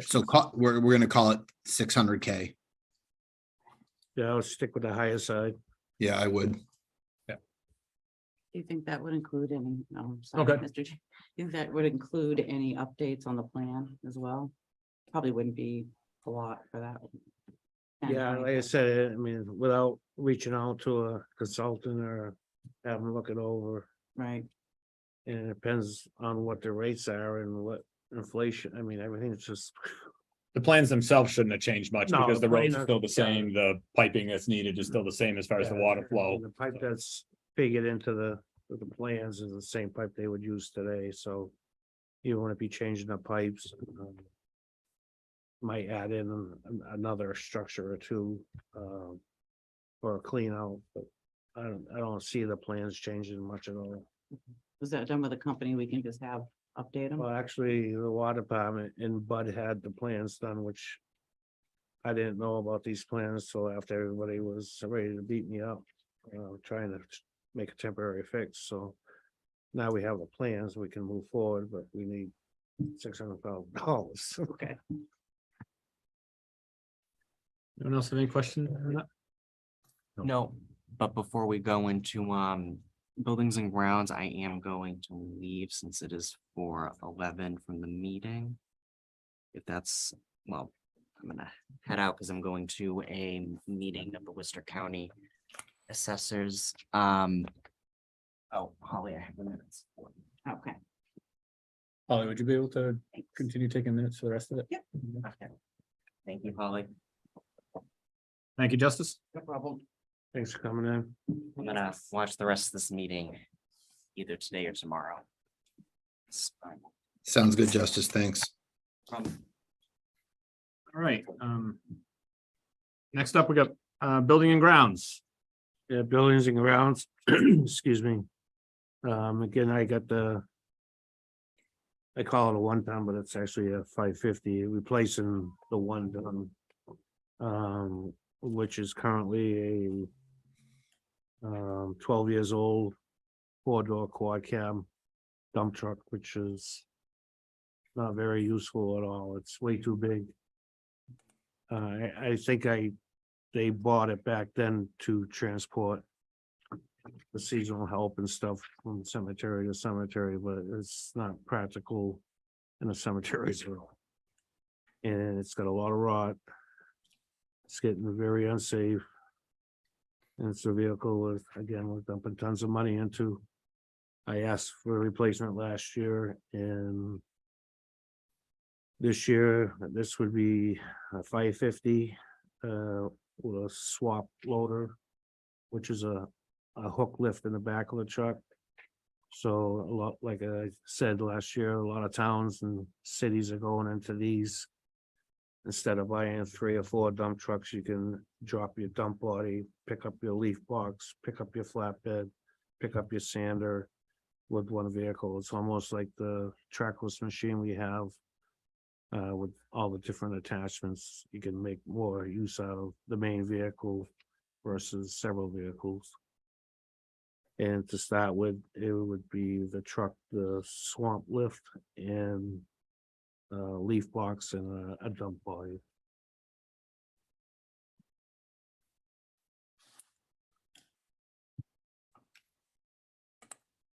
Speaker 2: So we're gonna call it 600K.
Speaker 3: Yeah, I'll stick with the higher side.
Speaker 2: Yeah, I would.
Speaker 6: Do you think that would include any, no, I'm sorry,
Speaker 1: Okay.
Speaker 6: Mr. Ch- you think that would include any updates on the plan as well? Probably wouldn't be a lot for that. 10,
Speaker 3: Yeah,
Speaker 6: 20
Speaker 3: like I
Speaker 6: pages.
Speaker 3: said, I mean, without reaching out to a consultant or having them look it over.
Speaker 6: Right,
Speaker 3: And it depends on what the rates are and what inflation, I mean, everything's just,
Speaker 1: The plans themselves shouldn't have changed much
Speaker 3: No,
Speaker 1: because
Speaker 3: the
Speaker 1: the roads
Speaker 3: plan
Speaker 1: are
Speaker 3: is-
Speaker 1: still the same, the piping that's needed is still the same as far as the
Speaker 3: Yeah,
Speaker 1: water flow.
Speaker 3: the pipe that's figured into the plans is the same pipe they would use today, so. You want to be changing the pipes. Might add in another structure or two, for a clean out, but I don't see the plans changing much at all.
Speaker 6: was that done with a company we can just have update them?
Speaker 3: Well, actually, the water department in Bud had the plans done, which. I didn't know about these plans till after everybody was ready to beat me up, trying to make a temporary fix, so. Now we have the plans, we can move forward, but we need $600,000.
Speaker 6: Okay,
Speaker 1: Anyone else have any questions on that?
Speaker 5: No, but before we go into buildings and grounds, I am going to leave since it is 4:11 from the meeting. If that's, well, I'm gonna head out because I'm going to a meeting of the Worcester County Assessors. Oh, Holly, I have the minutes.
Speaker 6: okay.
Speaker 1: Holly, would you be able to continue taking minutes for the rest of it?
Speaker 6: Yep.
Speaker 5: Okay. Thank you, Holly.
Speaker 1: Thank you, Justice.
Speaker 6: No problem.
Speaker 3: Thanks for coming in.
Speaker 5: I'm gonna watch the rest of this meeting either today or tomorrow. It's fine.
Speaker 2: Sounds good, Justice. Thanks.
Speaker 5: Um,
Speaker 1: All right, next up, we got, building and grounds.
Speaker 3: Yeah, buildings and grounds, excuse me. Again, I got I call it a one ton, but it's actually a 550, replacing the one ton. Which is currently a 12 years old, 4-door quad cab dump truck, which is not very useful at all. It's way too big. I think they bought it back then to transport the seasonal help and stuff from cemetery to cemetery, but it's not practical in the cemeteries at all. And it's got a lot of rot. It's getting very unsafe. And it's a vehicle with, again, we're dumping tons of money into. I asked for a replacement last year and this year, this would be a 550 with a swap loader, which is a hook lift in the back of the truck. So a lot, like I said last year, a lot of towns and cities are going into these. Instead of buying 3 or 4 dump trucks, you can drop your dump body, pick up your leaf box, pick up your flatbed, pick up your sander with one vehicle. It's almost like the trackless machine we have with all the different attachments. You can make more use out of the main vehicle versus several vehicles. And to start with, it would be the truck, the swamp lift, and leaf box and a dump body.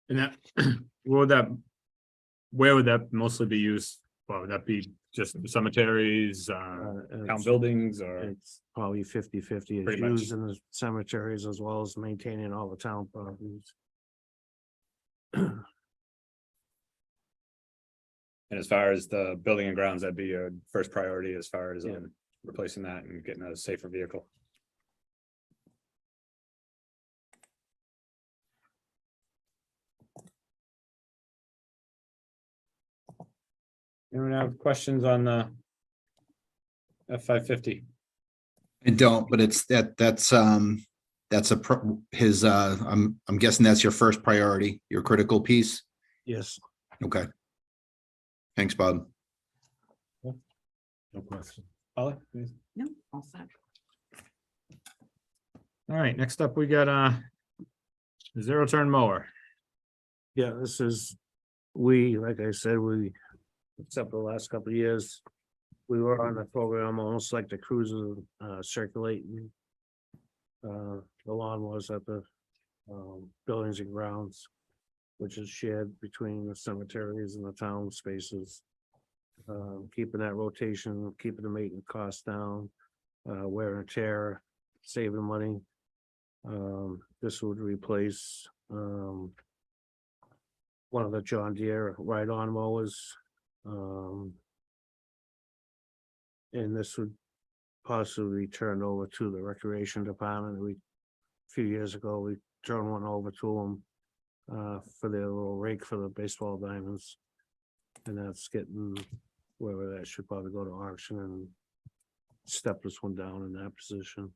Speaker 1: And that, where would that mostly be used? Well, would that be just cemeteries, town
Speaker 3: It's-
Speaker 1: buildings, or?
Speaker 3: It's probably 50-50. It's
Speaker 1: Pretty much.
Speaker 3: used in the cemeteries as well as maintaining all the town properties.
Speaker 1: And as far as the building and grounds, that'd be your first priority as far as
Speaker 3: Yeah.
Speaker 1: replacing that and getting a safer vehicle. Anyone have questions on the F-550?
Speaker 2: I don't, but that's his, I'm guessing that's your first priority, your critical piece.
Speaker 3: Yes.
Speaker 2: Okay. Thanks, Bob.
Speaker 1: No question. Holly, please.
Speaker 6: No, all set.
Speaker 1: All right, next up, we got zero turn mower.
Speaker 3: Yeah, this is, like I said, except for the last couple of years, we were on the program almost like the cruiser circulating. The lawn was at the buildings and grounds, which is shared between the cemeteries and the town spaces. Keeping that rotation, keeping the maintenance costs down, wear and tear, saving money. This would replace, one of the John Deere ride-on mowers. And this would possibly be turned over to the recreation department. A few years ago, we turned one over to them for their little rake for the baseball diamonds. And that's getting, wherever that should probably go to auction and step this one down in that position.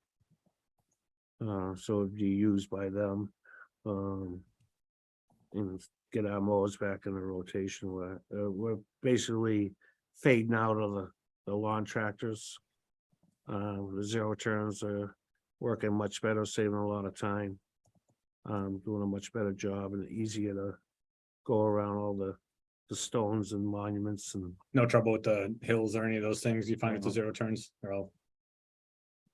Speaker 3: So it'd be used by them. And get our mowers back in the rotation. We're basically fading out of the lawn tractors. The zero turns are working much better, saving a lot of time. Doing a much better job and easier to go around all the stones and monuments and
Speaker 1: No trouble with the hills or any of those things you find with the
Speaker 3: No.
Speaker 1: zero turns? They're all,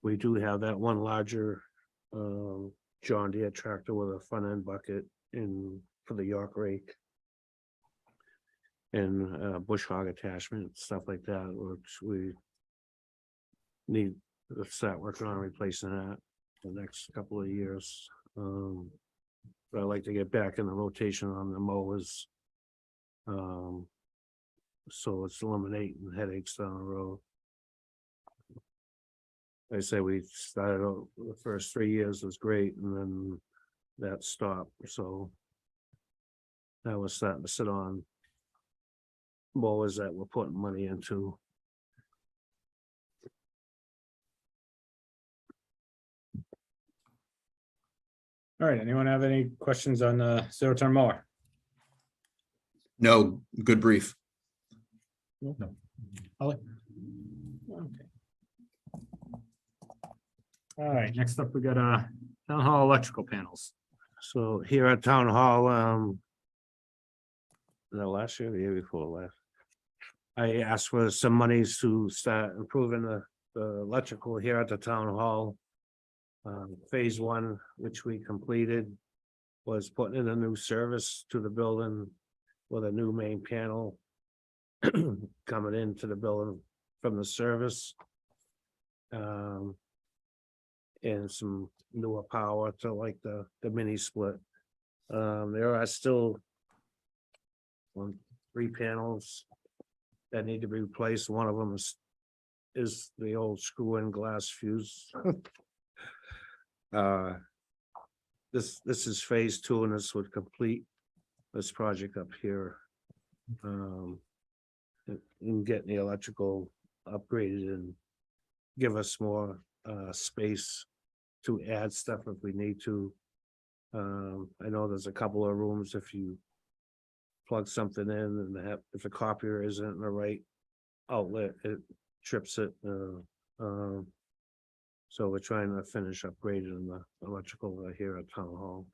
Speaker 3: we do have that one larger John Deere tractor with a front end bucket in for the York rake. And bush hog attachment, stuff like that, which we need to start working on replacing that the next couple of years. But I'd like to get back in the rotation on the mowers. So it's eliminating headaches down the road. I say we started out, the first 3 years was great, and then that stopped, so. Now we're starting to sit on mowers that we're putting money into.
Speaker 1: all right, anyone have any questions on the zero turn mower?
Speaker 2: No, good brief.
Speaker 1: Holly? Okay. All right, next up, we got town hall electrical panels.
Speaker 3: So here at Town Hall, the last year, the year before last, I asked for some monies to start improving the electrical here at the Town Hall. Phase 1, which we completed, was putting in a new service to the building with a new main panel coming into the building from the service. And some newer power to like the mini split. There are still 3 panels that need to be replaced. One of them is the old screw-in glass fuse. This is phase 2, and this would complete this project up here. And get the electrical upgraded and give us more space to add stuff if we need to. I know there's a couple of rooms, if you plug something in and if the copier isn't in the right outlet, it trips it. So we're trying to finish upgrading the electrical here at Town Hall.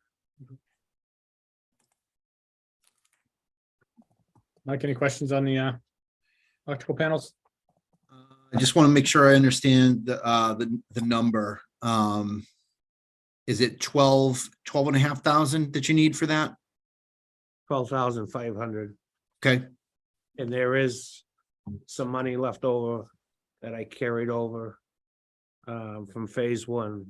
Speaker 1: Mike, any questions on the electrical panels?
Speaker 2: I just want to make sure I understand the number. Is it 12,500 that you need for that?
Speaker 3: 12,500.
Speaker 2: Okay,
Speaker 3: And there is some money left over that I carried over from phase 1.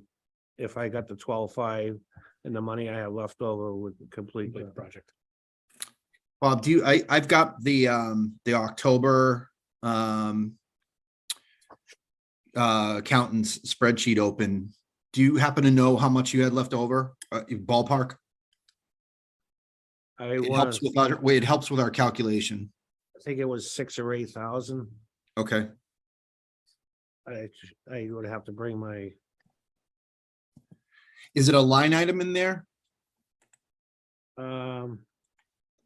Speaker 3: If I got the 12.5 and the money I have left over would complete the
Speaker 1: Project.
Speaker 2: Bob, I've got the October accountant's spreadsheet open. Do you happen to know how much you had left over? Ballpark? It helps with our calculation.
Speaker 3: I think it was 6,000 or 8,000.
Speaker 2: Okay,
Speaker 3: I would have to bring my,
Speaker 2: is it a line item in there?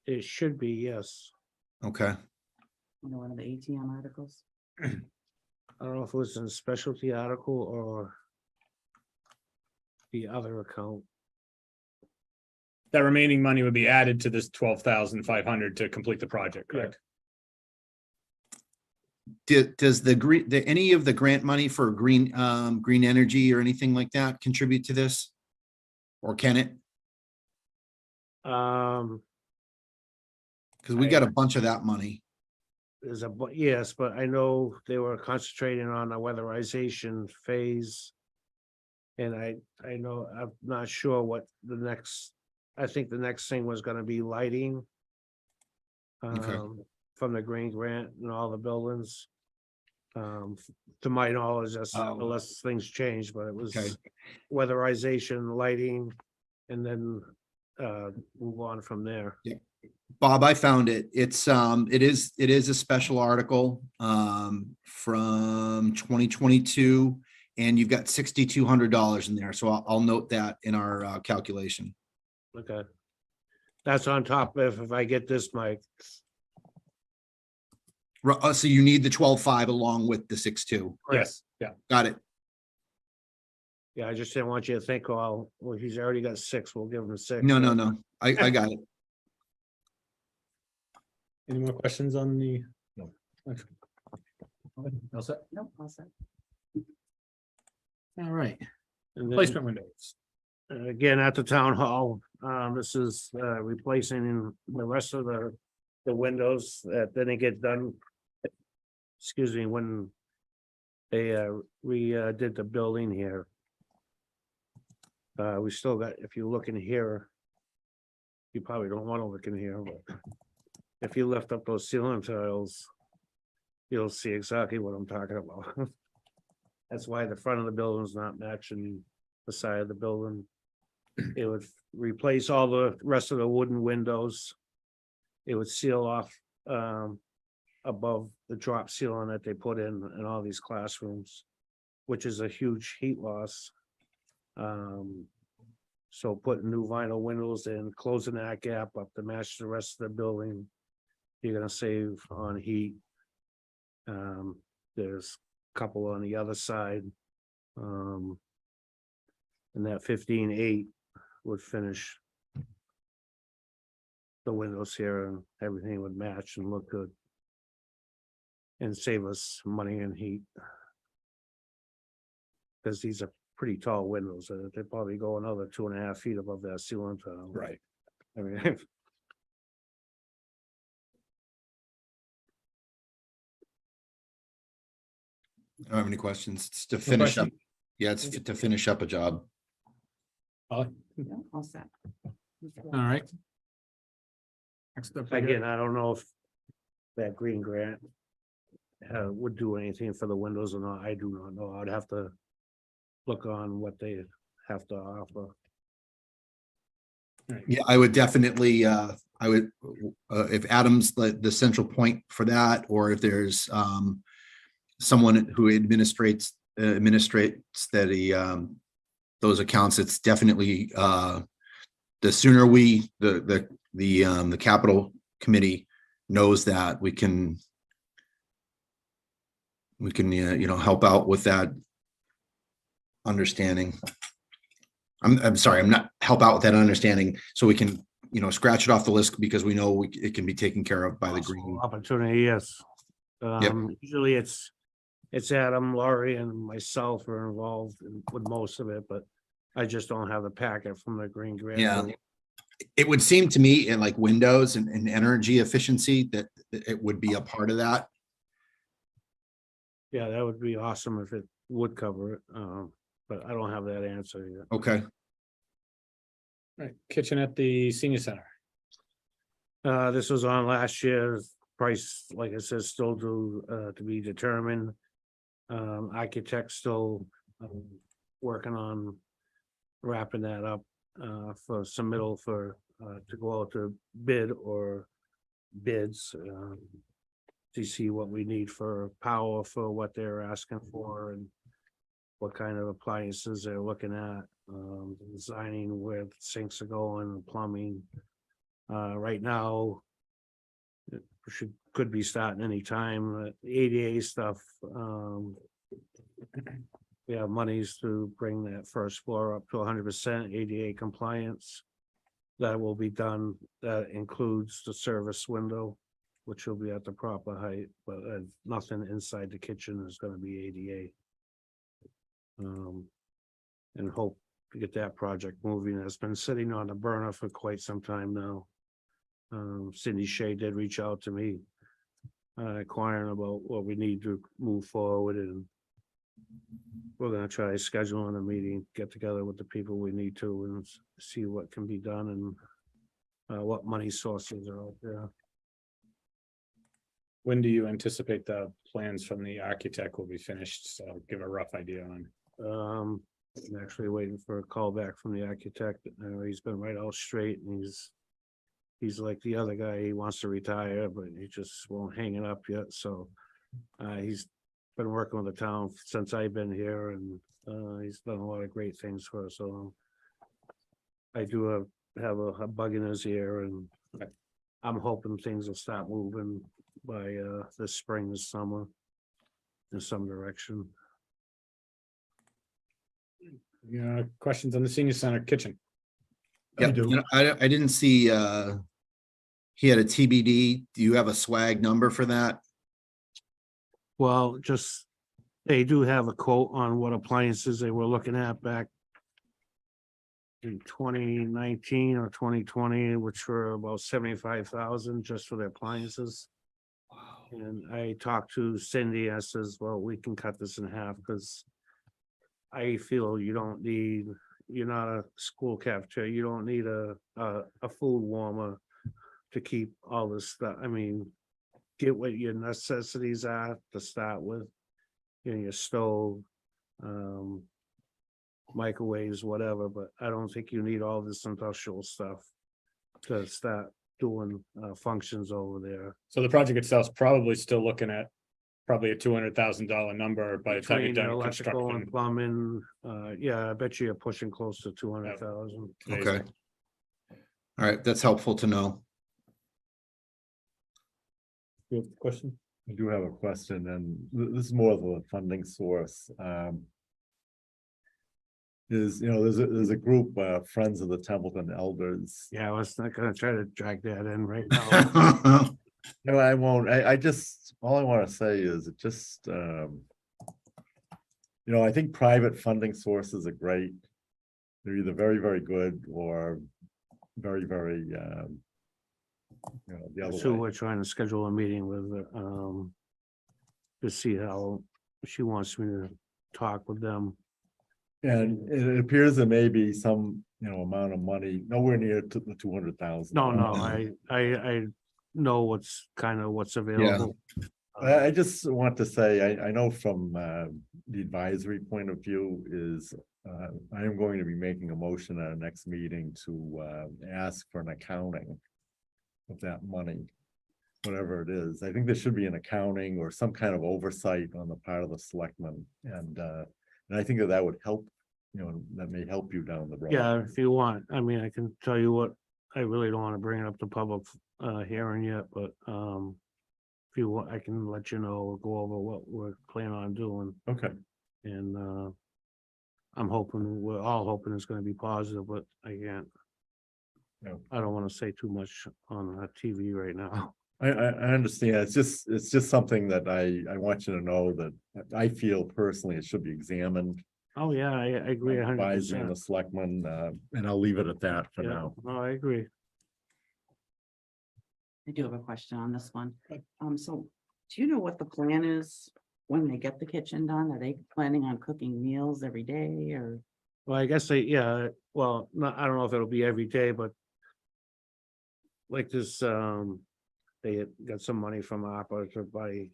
Speaker 3: it should be, yes.
Speaker 2: Okay,
Speaker 6: One of the ATM articles.
Speaker 3: I don't know if it was in a specialty article or the other account.
Speaker 1: That remaining money would be added to this 12,500 to complete the project, correct?
Speaker 2: does any of the grant money for green energy or anything like that contribute to this? Or can it? Because we got a bunch of that money.
Speaker 3: There's yes, but I know they were concentrating on the weatherization phase. And I know, I'm not sure what the next, I think the next thing was gonna be lighting.
Speaker 2: Okay.
Speaker 3: From the green grant and all the buildings. To my knowledge, that's
Speaker 2: Oh.
Speaker 3: unless things change, but it
Speaker 2: Okay.
Speaker 3: was weatherization, lighting, and then move on from there.
Speaker 2: Bob, I found it. It is a special article, from 2022. And you've got $6,200 in there. So I'll note that in our calculation.
Speaker 3: Okay. That's on top of if I get this, Mike.
Speaker 2: So you need the 12.5 along with the 6.2.
Speaker 1: Yes, yeah.
Speaker 2: Got it.
Speaker 3: Yeah, I just didn't want you to think, oh, well, he's already got 6, we'll give him 6.
Speaker 2: No. I got it.
Speaker 1: Any more questions on the? No. All set?
Speaker 6: Nope, all set.
Speaker 1: All right,
Speaker 3: And then,
Speaker 1: placement windows.
Speaker 3: again, at the town hall, this is replacing the rest of the windows that didn't get done. Excuse me, when they redid the building here. We still got, if you look in here. You probably don't want to look in here, but if you lift up those ceiling tiles. You'll see exactly what I'm talking about. That's why the front of the building is not matching the side of the building. It would replace all the rest of the wooden windows. It would seal off above the drop ceiling that they put in all these classrooms, which is a huge heat loss. So putting new vinyl windows in, closing that gap up to match the rest of the building, you're gonna save on heat. There's a couple on the other side. And that 15.8 would finish the windows here and everything would match and look good. And save us money and heat. Because these are pretty tall windows, they probably go another 2.5 feet above that ceiling tile.
Speaker 1: Right.
Speaker 3: I mean.
Speaker 2: I don't have any questions. It's to finish up.
Speaker 1: question?
Speaker 2: Yeah, it's to finish up a job.
Speaker 1: All
Speaker 6: No, all set.
Speaker 1: right. Next up, I got-
Speaker 3: Again, I don't know if that green grant would do anything for the windows or not. I do not know. I'd have to look on what they have to offer.
Speaker 2: Yeah, I would definitely, if Adam's the central point for that, or if there's, someone who administrates that those accounts, it's definitely, the sooner the capital committee knows that we can, help out with that understanding. I'm sorry, I'm not help out with that understanding, so we can, scratch it off the list because we know it can be taken care of by the green.
Speaker 3: Opportunity, yes. Usually it's Adam, Laurie, and myself are involved with most of it, but I just don't have the packet from the green grant.
Speaker 2: Yeah. It would seem to me in like windows and energy efficiency that it would be a part of that.
Speaker 3: Yeah, that would be awesome if it would cover it, but I don't have that answer yet.
Speaker 2: Okay.
Speaker 1: Right, kitchen at the senior center.
Speaker 3: This was on last year's price, like I said, still to be determined. Architect still working on wrapping that up for submittal for to go out to bid or bids to see what we need for power for what they're asking for and what kind of appliances they're looking at, designing where the sinks are going, plumbing. Right now, it could be starting anytime. The ADA stuff, we have monies to bring that first floor up to 100% ADA compliance. That will be done. That includes the service window, which will be at the proper height, but nothing inside the kitchen is going to be ADA. And hope to get that project moving. It's been sitting on the burner for quite some time now. Cindy Shea did reach out to me, inquiring about what we need to move forward, and we're gonna try scheduling a meeting, get together with the people we need to, and see what can be done and what money sources are out there.
Speaker 1: When do you anticipate the plans from the architect will be finished? So give a rough idea on.
Speaker 3: I'm actually waiting for a call back from the architect. He's been right out straight, and he's like the other guy. He wants to retire, but he just won't hang it up yet. So he's been working with the town since I've been here, and he's done a lot of great things for us. So I do have a bug in his ear, and I'm hoping things will start moving by this spring, this summer, in some direction.
Speaker 1: Yeah, questions on the senior center kitchen?
Speaker 2: Yeah, I didn't see, he had a TBD. Do you have a swag number for that?
Speaker 3: Well, just, they do have a quote on what appliances they were looking at back in 2019 or 2020, which were about 75,000 just for the appliances. And I talked to Cindy, I says, well, we can cut this in half, because I feel you don't need, you're not a school cafeteria, you don't need a food warmer to keep all this stuff. I mean, get what your necessities are to start with, your stove, microwaves, whatever, but I don't think you need all this industrial stuff to start doing functions over there.
Speaker 1: So the project itself is probably still looking at probably a $200,000 number by the time you're
Speaker 3: Between
Speaker 1: done
Speaker 3: electrical and
Speaker 1: construction.
Speaker 3: plumbing, yeah, I bet you you're pushing close to 200,000.
Speaker 2: Okay. All right, that's helpful to know.
Speaker 1: You have a question?
Speaker 4: I do have a question, and this is more of a funding source. There's a group, Friends of the Templeton Elders.
Speaker 3: Yeah, I was not gonna try to drag that in right now.
Speaker 4: No, I won't. I just, all I want to say is it just, I think private funding sources are great. They're either very, very good or very, very, the other
Speaker 3: So
Speaker 4: way.
Speaker 3: we're trying to schedule a meeting with, to see how she wants me to talk with them.
Speaker 4: And it appears there may be some, amount of money, nowhere near to the 200,000.
Speaker 3: No, I know what's available.
Speaker 4: I just want to say, I know from the advisory point of view is, I am going to be making a motion at our next meeting to ask for an accounting of that money, whatever it is. I think there should be an accounting or some kind of oversight on the part of the selectmen. And I think that would help, that may help you down the road.
Speaker 3: Yeah, if you want, I mean, I can tell you what, I really don't want to bring it up to public hearing yet, but if you want, I can let you know, go over what we're planning on doing.
Speaker 4: Okay.
Speaker 3: And I'm hoping, we're all hoping it's gonna be positive, but I can't.
Speaker 4: No.
Speaker 3: I don't wanna say too much on TV right now.
Speaker 4: I understand. It's just something that I want you to know that I feel personally it should be examined.
Speaker 3: Oh, yeah, I agree 100%.
Speaker 4: The selectmen, and I'll leave it at that for
Speaker 3: Yeah,
Speaker 4: now.
Speaker 3: no, I agree.
Speaker 6: I do have a question on this one. So do you know what the plan is when they get the kitchen done? Are they planning on cooking meals every day or?
Speaker 3: Well, I guess yeah, well, not, I don't know if it'll be every day, but like this, they had got some money from ARPA to buy,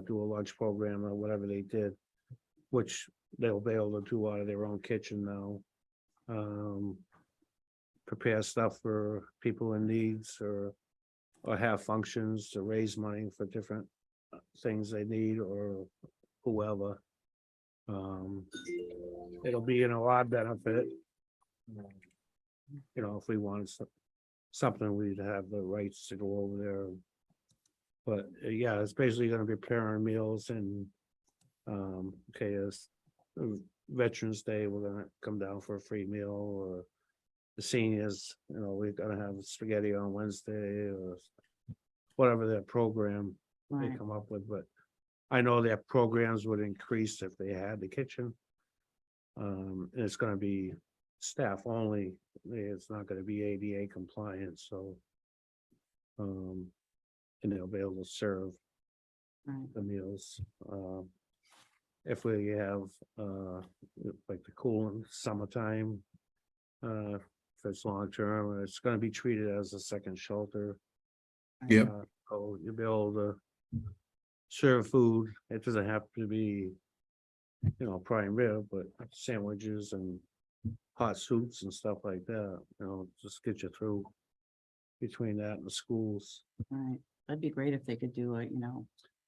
Speaker 3: do a lunch program or whatever they did, which they'll be able to do out of their own kitchen now. Prepare stuff for people in needs or have functions to raise money for different things they need or whoever. It'll be in a lot benefit. If we wanted something, we'd have the rights to go over there. But yeah, it's basically gonna be preparing meals and as Veterans Day, we're gonna come down for a free meal, or the seniors, we're gonna have spaghetti on Wednesday or whatever their program they
Speaker 6: Right.
Speaker 3: come up with, but I know their programs would increase if they had the kitchen. And it's gonna be staff only, it's not gonna be ADA compliant, so. And they'll be able to serve
Speaker 6: Right.
Speaker 3: the meals. If we have, like the cool in summertime, if it's long term, it's gonna be treated as a second shelter.
Speaker 2: Yep.
Speaker 3: So you'll be able to serve food. It doesn't have to be, prime rib, but sandwiches and hot soups and stuff like that, just get you through between that and the schools.
Speaker 6: Right, that'd be great if they could do it,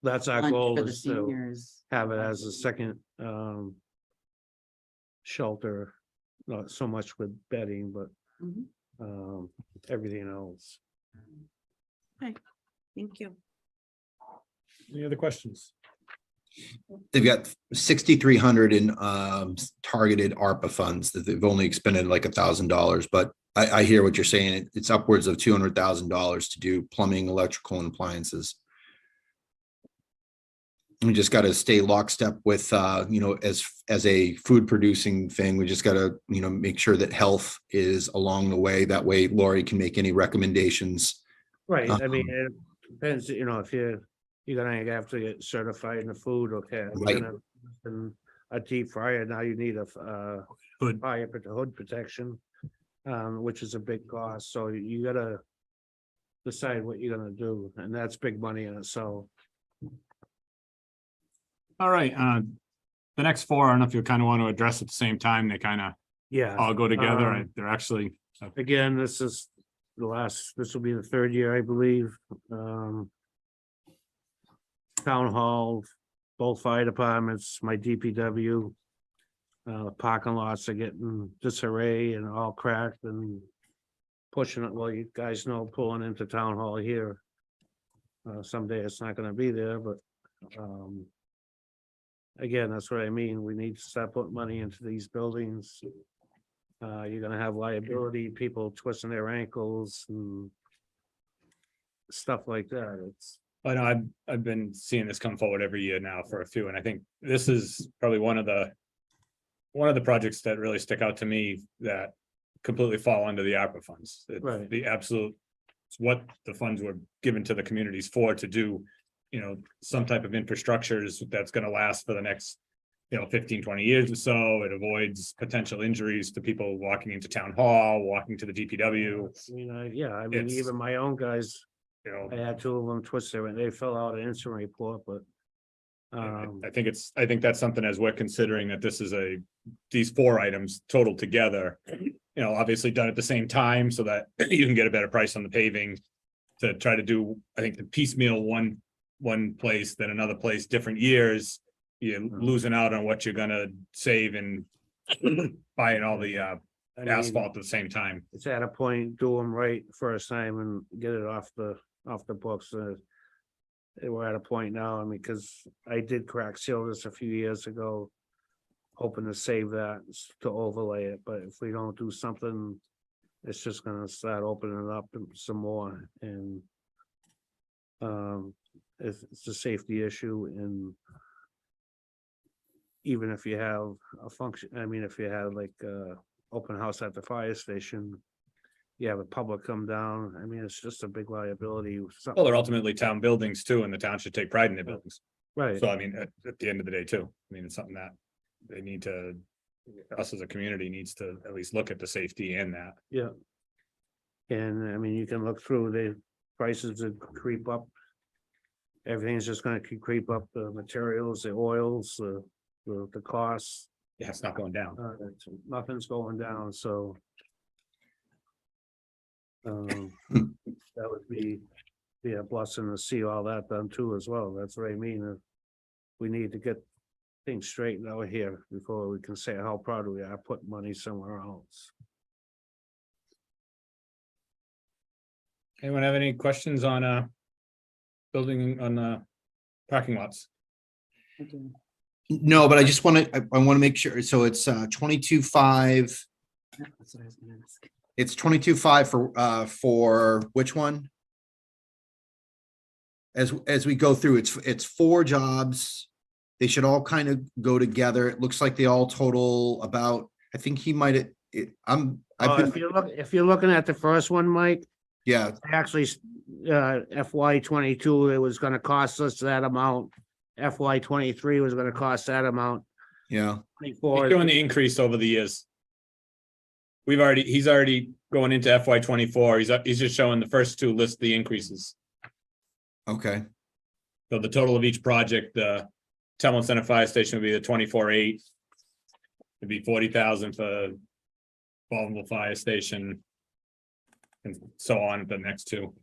Speaker 3: That's our
Speaker 6: lunch
Speaker 3: goal,
Speaker 6: for the
Speaker 3: is to
Speaker 6: seniors.
Speaker 3: have it as a second shelter, not so much with bedding, but
Speaker 6: Mhm.
Speaker 3: everything else.
Speaker 6: Thank you.
Speaker 1: Any other questions?
Speaker 2: They've got 6,300 in targeted ARPA funds that they've only expended like $1,000, but I hear what you're saying. It's upwards of $200,000 to do plumbing, electrical, and appliances. We just got to stay lockstep with, as a food producing thing, we just got to, make sure that health is along the way. That way Lori can make any recommendations.
Speaker 3: Right, I mean, it depends, if you're gonna have to get certified in the food, okay. You're
Speaker 2: Right.
Speaker 3: gonna- and a deep fryer, now you need a
Speaker 1: Hood.
Speaker 3: hood protection, which is a big cost, so you gotta decide what you're gonna do, and that's big money in itself.
Speaker 1: All right, the next four, I don't know if you kind of want to address at the same time, they kind of
Speaker 3: Yeah.
Speaker 1: all go together, they're actually,
Speaker 3: Again, this will be the third year, I believe. Town hall, both fire departments, my DPW. Parking lots are getting disarray and all cracked and pushing it, well, you guys know, pulling into town hall here. Someday it's not gonna be there, but, again, that's what I mean, we need to start putting money into these buildings. You're gonna have liability, people twisting their ankles and stuff like that, it's.
Speaker 1: I know I've been seeing this come forward every year now for a few, and I think this is probably one of the projects that really stick out to me that completely fall under the ARPA funds. It's
Speaker 3: Right.
Speaker 1: The absolute, it's what the funds were given to the communities for, to do, some type of infrastructures that's gonna last for the next, 15, 20 years or so. It avoids potential injuries to people walking into town hall, walking to the DPW,
Speaker 3: I mean,
Speaker 1: It's-
Speaker 3: even my own guys,
Speaker 1: you know.
Speaker 3: I had two of them twist their, and they fill out an incident report, but.
Speaker 1: I I think that's something, as we're considering that this is these four items totaled together. Obviously done at the same time so that you can get a better price on the paving. To try to do, I think, the piecemeal one place, then another place, different years. You're losing out on what you're gonna save and buying all the
Speaker 3: I mean,
Speaker 1: asphalt at the same time.
Speaker 3: It's at a point, do them right first time and get it off the books. We're at a point now, because I did crack seal this a few years ago. Hoping to save that, to overlay it, but if we don't do something, it's just gonna start opening it up some more, and. It's a safety issue, and. Even if you have a function, if you have like open house at the fire station. You have a public come down, it's just a big liability.
Speaker 1: Well, they're ultimately town buildings too, and the town should take pride in their buildings.
Speaker 3: Right,
Speaker 1: So at the end of the day too, it's something that they need to, us as a community needs to at least look at the safety in that.
Speaker 3: yeah. And you can look through the prices that creep up. Everything's just gonna creep up, the materials, the oils, the costs,
Speaker 1: Yeah, it's not going down.
Speaker 3: nothing's going down, so. That would be a blessing to see all that done too as well. That's what I mean. We need to get things straightened out here before we can say how proud we are putting money somewhere else.
Speaker 1: Anyone have any questions on building on parking lots?
Speaker 6: I do.
Speaker 2: No, but I just want to, I want to make sure. So it's 22.5.
Speaker 6: That's what I was gonna ask.
Speaker 2: It's 22.5 for which one? As we go through, it's four jobs. They should all kind of go together. It looks like they all total about, I think he might have I've
Speaker 3: If you're looking at the first one, Mike,
Speaker 2: yeah,
Speaker 3: actually, FY 22, it was gonna cost us that amount. FY 23 was gonna cost that amount.
Speaker 2: yeah,
Speaker 1: He's
Speaker 3: 24,
Speaker 1: showing the increase over the years. He's already going into FY 24. He's just showing the first two list the increases.
Speaker 2: okay,
Speaker 1: So the total of each project, the Templeton Center Fire Station would be the 24,800. It'd be 40,000 for Baltimore Fire Station. And so on, the next two.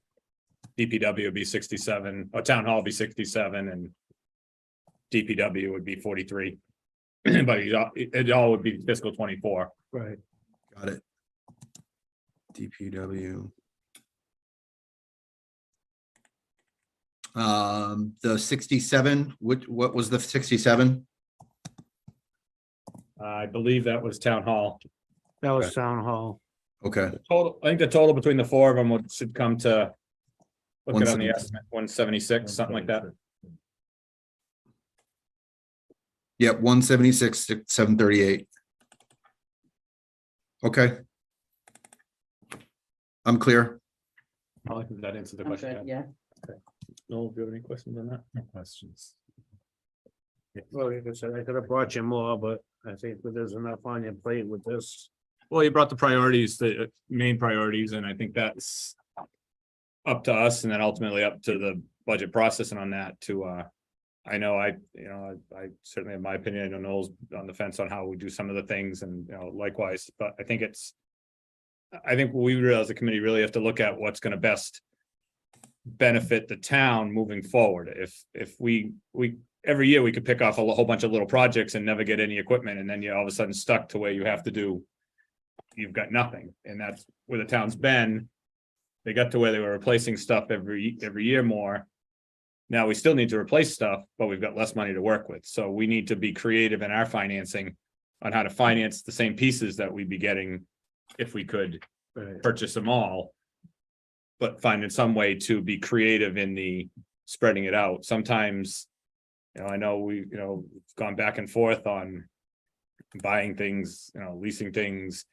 Speaker 1: DPW would be 67, or Town Hall would be 67, and DPW would be 43. But it all would be fiscal 24.
Speaker 3: right,
Speaker 2: got it. DPW. The 67, what was the 67?
Speaker 1: I believe that was Town Hall.
Speaker 3: that was town hall.
Speaker 2: Okay,
Speaker 1: Total, I think the total between the four of them should come to. Look at on the
Speaker 2: 176.
Speaker 1: estimate, 176, something like that.
Speaker 2: yep, 176, 738. Okay. I'm clear.
Speaker 1: I think that answers the
Speaker 6: I'm
Speaker 1: question.
Speaker 6: good, yeah.
Speaker 1: No, do you have any questions on that?
Speaker 4: No questions.
Speaker 3: Well, like I said, I could have brought you more, but I think there's enough on your plate with this.
Speaker 1: Well, you brought the priorities, the main priorities, and I think that's up to us and then ultimately up to the budget processing on that to, I know I certainly have my opinion. I know Noel's on the fence on how we do some of the things and, likewise, but I think we really as a committee really have to look at what's going to best benefit the town moving forward. If we every year we could pick off a whole bunch of little projects and never get any equipment, and then you're all of a sudden stuck to where you have to do, you've got nothing. And that's where the town's been. They got to where they were replacing stuff every year more. Now we still need to replace stuff, but we've got less money to work with. So we need to be creative in our financing on how to finance the same pieces that we'd be getting if we could purchase them all. But finding some way to be creative in the spreading it out. Sometimes, I know we've gone back and forth on buying things, leasing things,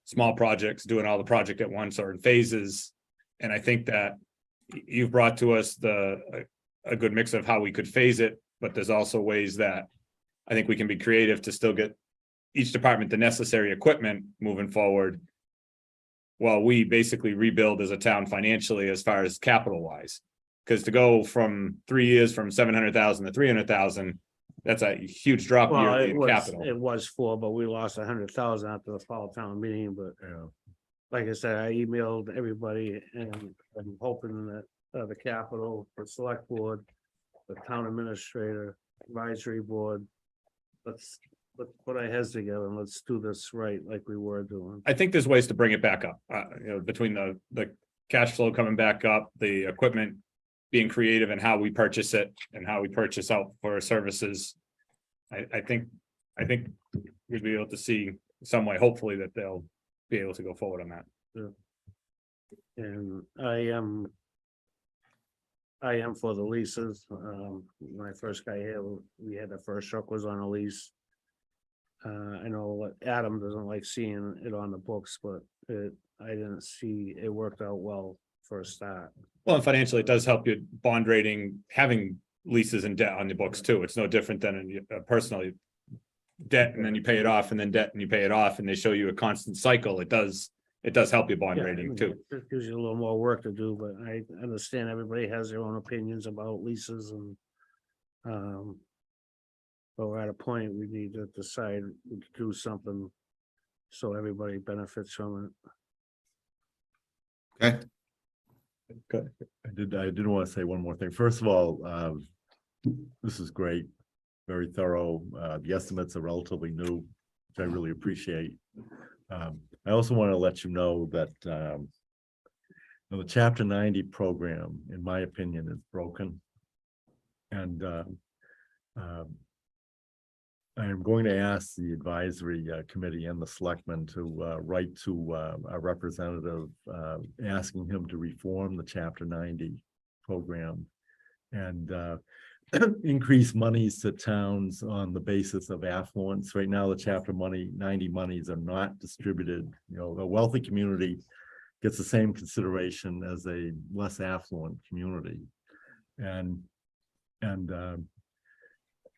Speaker 1: small projects, doing all the project at once or in phases. And I think that you've brought to us a good mix of how we could phase it, but there's also ways that I think we can be creative to still get each department the necessary equipment moving forward, while we basically rebuild as a town financially as far as capital wise. Because to go from 3 years from 700,000 to 300,000, that's a huge drop
Speaker 3: Well,
Speaker 1: yearly in capital.
Speaker 3: it was 4, but we lost 100,000 after the fall town meeting, but like I said, I emailed everybody and I'm hoping that the capital, the select board, the town administrator, advisory board, let's put our heads together and let's do this right like we were doing.
Speaker 1: I think there's ways to bring it back up, between the cash flow coming back up, the equipment being creative in how we purchase it and how we purchase out for our services. I think we'd be able to see some way, hopefully, that they'll be able to go forward on that.
Speaker 3: And I am for the leases. When I first got here, we had the first truck was on a lease. I know Adam doesn't like seeing it on the books, but I didn't see it worked out well for a start.
Speaker 1: Well, and financially, it does help your bond rating, having leases and debt on your books too. It's no different than in personally debt, and then you pay it off, and then debt, and you pay it off, and they show you a constant cycle. It does help your bond
Speaker 3: Yeah,
Speaker 1: rating too.
Speaker 3: It gives you a little more work to do, but I understand everybody has their own opinions about leases and but we're at a point we need to decide to do something so everybody benefits from it.
Speaker 2: Okay,
Speaker 4: I did want to say one more thing. First of all, this is great, very thorough. The estimates are relatively new, which I really appreciate. I also want to let you know that the Chapter 90 program, in my opinion, is broken. And I am going to ask the advisory committee and the selectmen to write to a representative asking him to reform the Chapter 90 program. And increase monies to towns on the basis of affluence. Right now, the chapter 90 monies are not distributed. You know, a wealthy community gets the same consideration as a less affluent community. And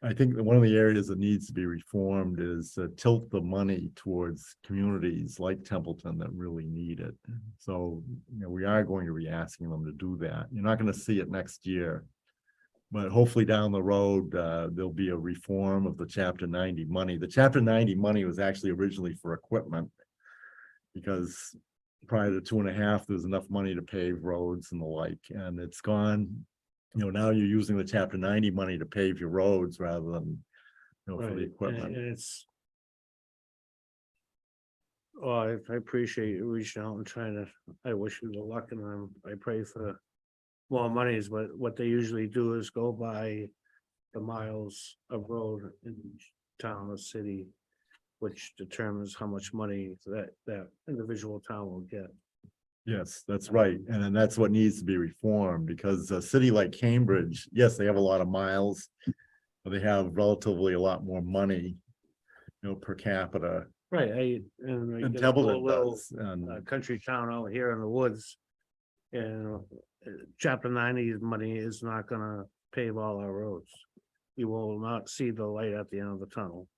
Speaker 4: I think that one of the areas that needs to be reformed is tilt the money towards communities like Templeton that really need it. So, you know, we are going to be asking them to do that. You're not going to see it next year, but hopefully down the road, there'll be a reform of the chapter 90 money. The chapter 90 money was actually originally for equipment, because prior to 2.5, there was enough money to pave roads and the like, and it's gone. You know, now you're using the chapter 90 money to pave your roads rather than, you know, for the
Speaker 3: Right,
Speaker 4: equipment.
Speaker 3: and it's. Oh, I appreciate you reaching out and trying to, I wish you the luck, and I pray for more monies, but what they usually do is go by the miles of road in each town or city, which determines how much money that individual town will get.
Speaker 4: Yes, that's right. And then that's what needs to be reformed, because a city like Cambridge, yes, they have a lot of miles, but they have relatively a lot more money, you know, per capita.
Speaker 3: Right, and
Speaker 4: And
Speaker 3: get a
Speaker 4: Templeton
Speaker 3: little,
Speaker 4: does, and
Speaker 3: country town out here in the woods. And chapter 90 money is not gonna pave all our roads. You will not see the light at the end of the tunnel,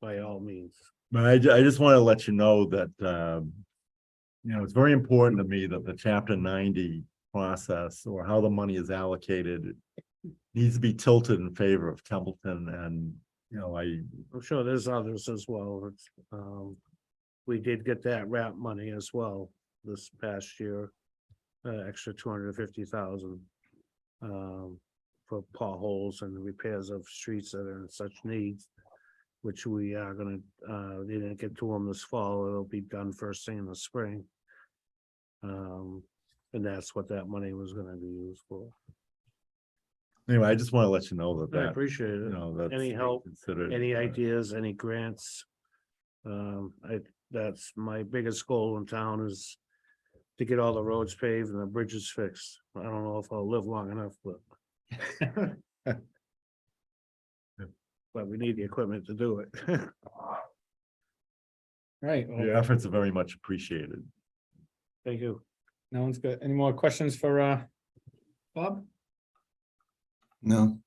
Speaker 3: by all means.
Speaker 4: but I just want to let you know that, you know, it's very important to me that the chapter 90 process, or how the money is allocated, needs to be tilted in favor of Templeton. And, you know,
Speaker 3: I'm sure there's others as well. It's, we did get that RAP money as well this past year, extra 250,000 for potholes and repairs of streets that are in such needs, which we are gonna, they didn't get to them this fall. It'll be done first thing in the spring. And that's what that money was gonna be used for.
Speaker 4: anyway, I just want to let you know that
Speaker 3: I
Speaker 4: that,
Speaker 3: appreciate
Speaker 4: you
Speaker 3: it.
Speaker 4: know, that's
Speaker 3: Any help,
Speaker 4: considered.
Speaker 3: any ideas, any grants? That's my biggest goal in town, is to get all the roads paved and the bridges fixed. I don't know if I'll live long enough, but. But we need the equipment to do it.
Speaker 1: Right,
Speaker 4: Your efforts are very much appreciated.
Speaker 3: Thank you.
Speaker 1: no one's got any more questions for Bob?
Speaker 2: No,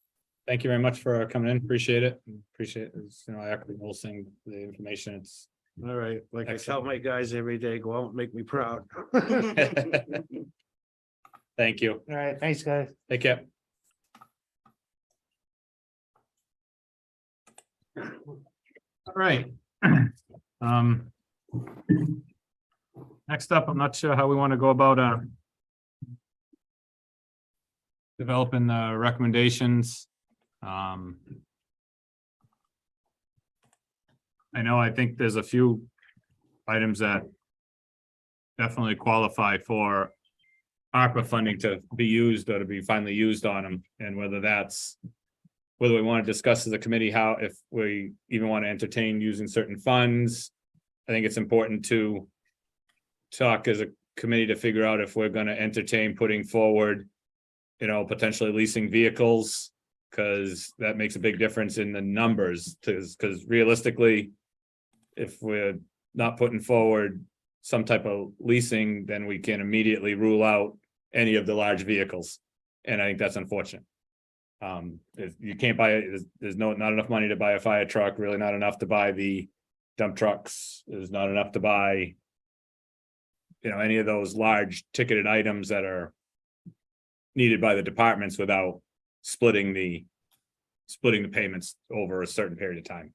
Speaker 1: Thank you very much for coming in. Appreciate it. Appreciate it. You know, I actually will sing the information. It's
Speaker 3: All right, like I tell
Speaker 1: Excellent.
Speaker 3: my guys every day, go out and make me proud.
Speaker 1: thank you.
Speaker 3: All right, thanks, guys.
Speaker 1: Take care. All right. Next up, I'm not sure how we want to go about developing the recommendations. I know, I think there's a few items that definitely qualify for ARPA funding to be used, or to be finally used on them, and whether we want to discuss as a committee how, if we even want to entertain using certain funds. I think it's important to talk as a committee to figure out if we're going to entertain putting forward, you know, potentially leasing vehicles, because that makes a big difference in the numbers. Because realistically, if we're not putting forward some type of leasing, then we can immediately rule out any of the large vehicles. And I think that's unfortunate. If you can't buy, there's not enough money to buy a fire truck, really not enough to buy the dump trucks. There's not enough to buy, you know, any of those large ticketed items that are needed by the departments without splitting the payments over a certain period of time.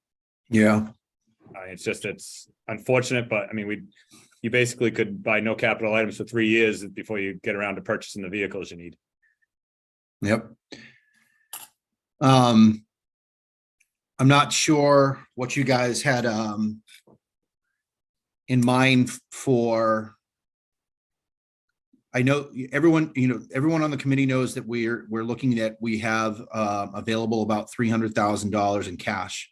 Speaker 2: yeah,
Speaker 1: It's unfortunate, but I mean, you basically could buy no capital items for 3 years before you get around to purchasing the vehicles you need.
Speaker 2: yep. I'm not sure what you guys had in mind for. I know everyone, everyone on the committee knows that we're looking at, we have available about $300,000 in cash.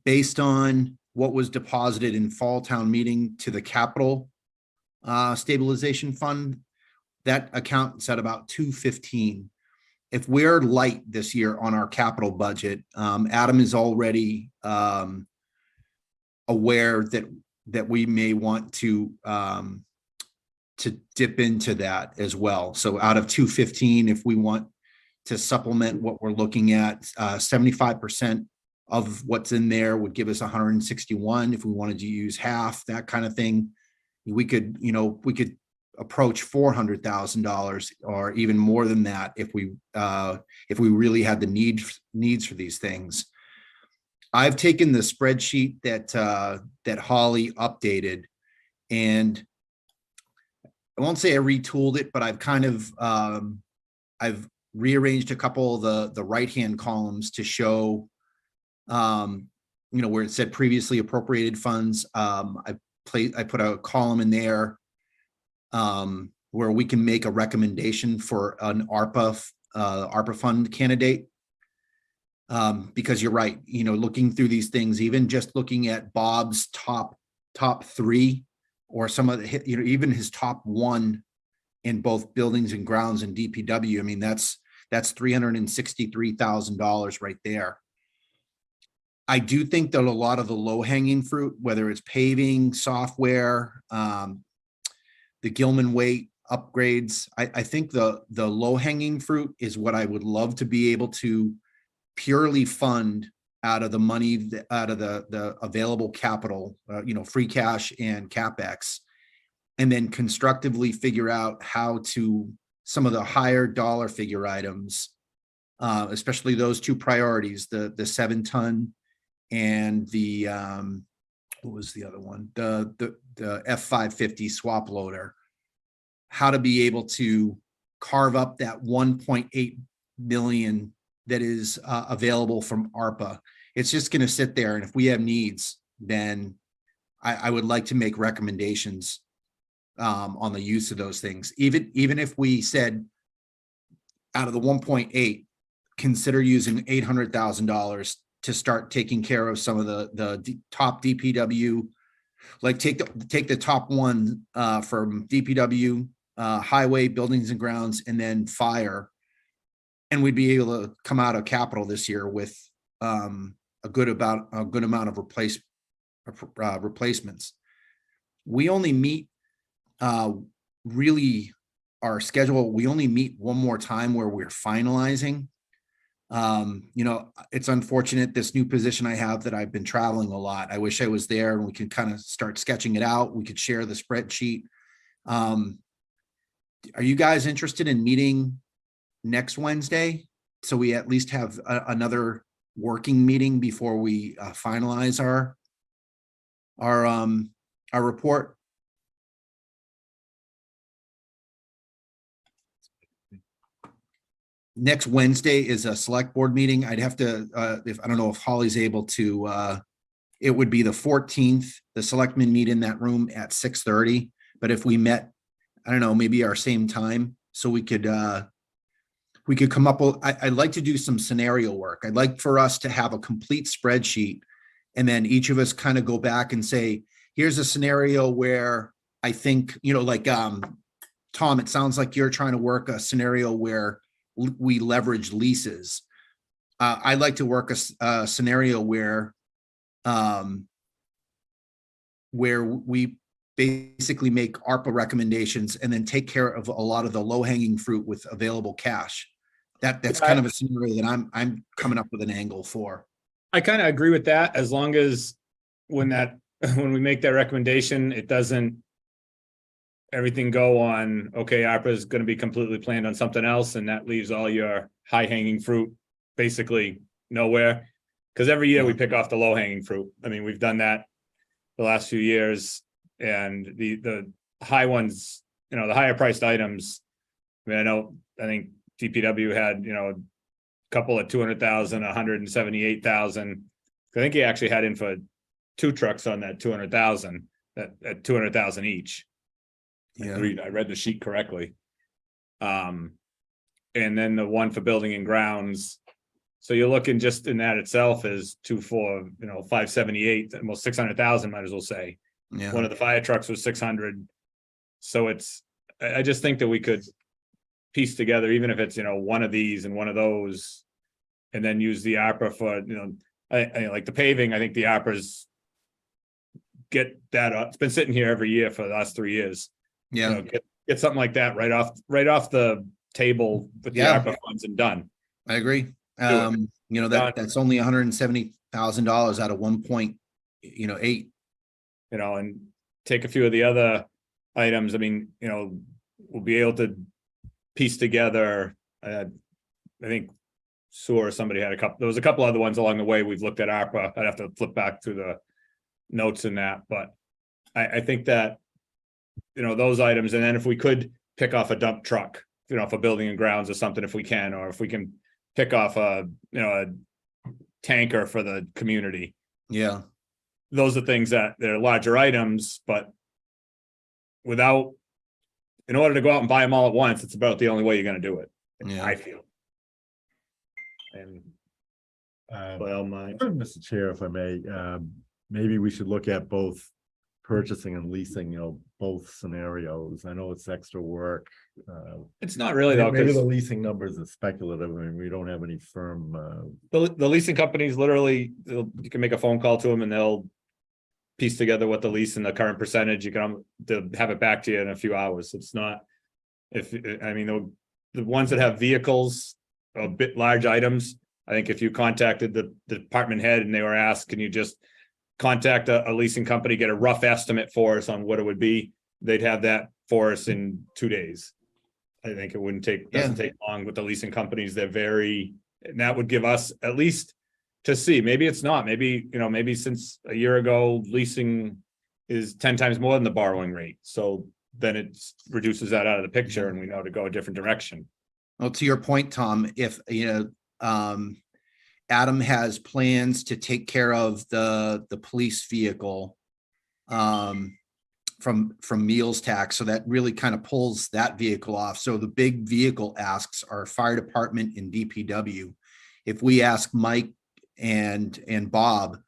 Speaker 2: Based on what was deposited in fall town meeting to the capital stabilization fund, that account's at about 215. if we're light this year on our capital budget, Adam is already aware that we may want to dip into that as well. So out of 215, if we want to supplement what we're looking at, 75% of what's in there would give us 161. If we wanted to use half, that kind of thing, we could approach $400,000 or even more than that if we really had the needs for these things. I've taken the spreadsheet that Holly updated, and I won't say I retooled it, but I've kind of I've rearranged a couple of the right-hand columns to show where it said previously appropriated funds. I put a column in there where we can make a recommendation for an ARPA fund candidate. Because you're right, looking through these things, even just looking at Bob's top three, or some of the, even his top one in both buildings and grounds and DPW. I mean, that's $363,000 right there. I do think that a lot of the low hanging fruit, whether it's paving, software, the Gilman Waite upgrades, I think the low hanging fruit is what I would love to be able to purely fund out of the money, out of the available capital, free cash and CapEx, and then constructively figure out how to some of the higher dollar figure items, especially those two priorities, the 7-ton and the what was the other one? The F550 swap loader. How to be able to carve up that 1.8 million that is available from ARPA. It's just going to sit there, and if we have needs, then I would like to make recommendations on the use of those things. Even if we said out of the 1.8, consider using $800,000 to start taking care of some of the top DPW, like take the top one from DPW, highway, buildings and grounds, and then fire, and we'd be able to come out of capital this year with a good amount of replacements. We only meet really our schedule. We only meet one more time where we're finalizing. It's unfortunate, this new position I have, that I've been traveling a lot. I wish I was there and we could kind of start sketching it out. We could share the spreadsheet. Are you guys interested in meeting next Wednesday, so we at least have another working meeting before we finalize our report? Next Wednesday is a select board meeting. I'd have to, I don't know if Holly's able to, it would be the 14th. The selectmen meet in that room at 6:30. But if we met, I don't know, maybe our same time, so we could come up with, I'd like to do some scenario work. I'd like for us to have a complete spreadsheet, and then each of us kind of go back and say, here's a scenario where I think, like, Tom, it sounds like you're trying to work a scenario where we leverage leases. I'd like to work a scenario where we basically make ARPA recommendations and then take care of a lot of the low-hanging fruit with available cash. That's kind of a scenario that I'm coming up with an angle for.
Speaker 1: I kind of agree with that, as long as when we make that recommendation, it doesn't everything go on, okay, ARPA is going to be completely planned on something else, and that leaves all your high hanging fruit basically nowhere. Because every year we pick off the low hanging fruit. I mean, we've done that the last few years, and the high ones, the higher priced items. I mean, I think DPW had, a couple at 200,000, 178,000. I think he actually had in for 2 trucks on that 200,000, at 200,000 each.
Speaker 2: Yeah.
Speaker 1: I read the sheet correctly. And then the one for building and grounds. So you're looking just in that itself is 578, almost 600,000, might as well say.
Speaker 2: Yeah.
Speaker 1: One of the fire trucks was 600. So I just think that we could piece together, even if it's, one of these and one of those. And then use the ARPA for, I like the paving, I think the ARPA's get that up. It's been sitting here every year for the last 3 years.
Speaker 2: Yeah,
Speaker 1: Get something like that right off the table with the
Speaker 2: Yeah.
Speaker 1: ARPA funds and done.
Speaker 2: I agree.
Speaker 1: it.
Speaker 2: That's only $170,000 out of 1.8.
Speaker 1: And take a few of the other items. I mean, we'll be able to piece together, I think sewer, somebody had there was a couple other ones along the way. We've looked at ARPA. I'd have to flip back through the notes in that, but I think that, those items, and then if we could pick off a dump truck, for building and grounds or something, if we can, or if we can pick off a tanker for the community.
Speaker 2: Yeah,
Speaker 1: Those are things that they're larger items, but in order to go out and buy them all at once, it's about the only way you're gonna do it.
Speaker 2: Yeah.
Speaker 1: I feel. And
Speaker 4: Well, Mr. Chair, if I may, maybe we should look at both purchasing and leasing, both scenarios. I know it's extra work.
Speaker 1: it's not really though,
Speaker 4: Maybe the
Speaker 1: because
Speaker 4: leasing numbers are speculative. I mean, we don't have any firm,
Speaker 1: the leasing companies literally, you can make a phone call to them and they'll piece together what the lease and the current percentage, they'll have it back to you in a few hours. It's not, the ones that have vehicles, a bit large items, I think if you contacted the department head and they were asked, can you just contact a leasing company, get a rough estimate for us on what it would be, they'd have that for us in 2 days. I think it doesn't take long with the leasing companies. And that would give us at least to see, maybe it's not, maybe since a year ago, leasing is 10 times more than the borrowing rate. So then it reduces that out of the picture and we know to go a different direction.
Speaker 2: well, to your point, Tom, if, Adam has plans to take care of the police vehicle from meals tax, so that really kind of pulls that vehicle off. So the big vehicle asks are fire department and DPW. If we ask Mike and Bob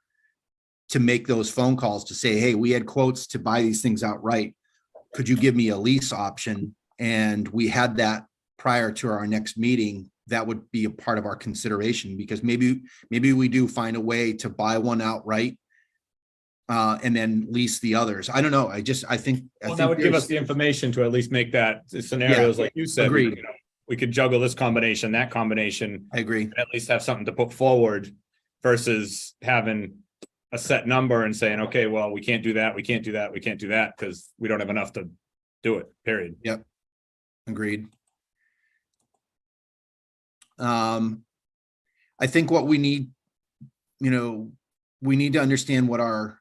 Speaker 2: to make those phone calls to say, hey, we had quotes to buy these things outright, could you give me a lease option? And we had that prior to our next meeting, that would be a part of our consideration, because maybe we do find a way to buy one outright and then lease the others. I don't know. I think
Speaker 1: That would give us the information to at least make that scenarios, like you said.
Speaker 2: Agreed.
Speaker 1: We could juggle this combination, that combination,
Speaker 2: I agree.
Speaker 1: and at least have something to put forward versus having a set number and saying, okay, well, we can't do that, we can't do that, we can't do that, because we don't have enough to do it, period.
Speaker 2: Yep. Agreed. I think what we need, we need to understand what our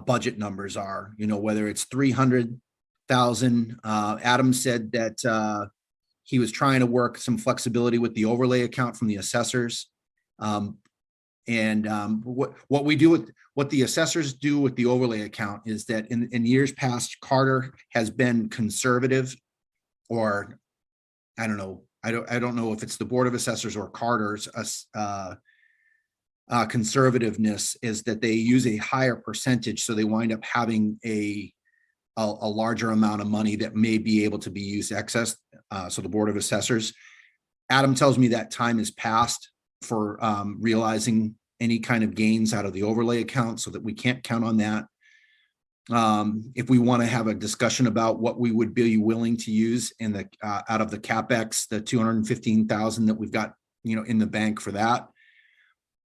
Speaker 2: budget numbers are, whether it's 300,000. Adam said that he was trying to work some flexibility with the overlay account from the assessors. What the assessors do with the overlay account is that in years past, Carter has been conservative, or I don't know. I don't know if it's the Board of Assessors or Carter's conservativeness is that they use a higher percentage, so they wind up having a larger amount of money that may be able to be used excess. So the Board of Assessors, Adam tells me that time is past for realizing any kind of gains out of the overlay account, so that we can't count on that. If we want to have a discussion about what we would be willing to use in the out of the CapEx, the 215,000 that we've got, in the bank for that.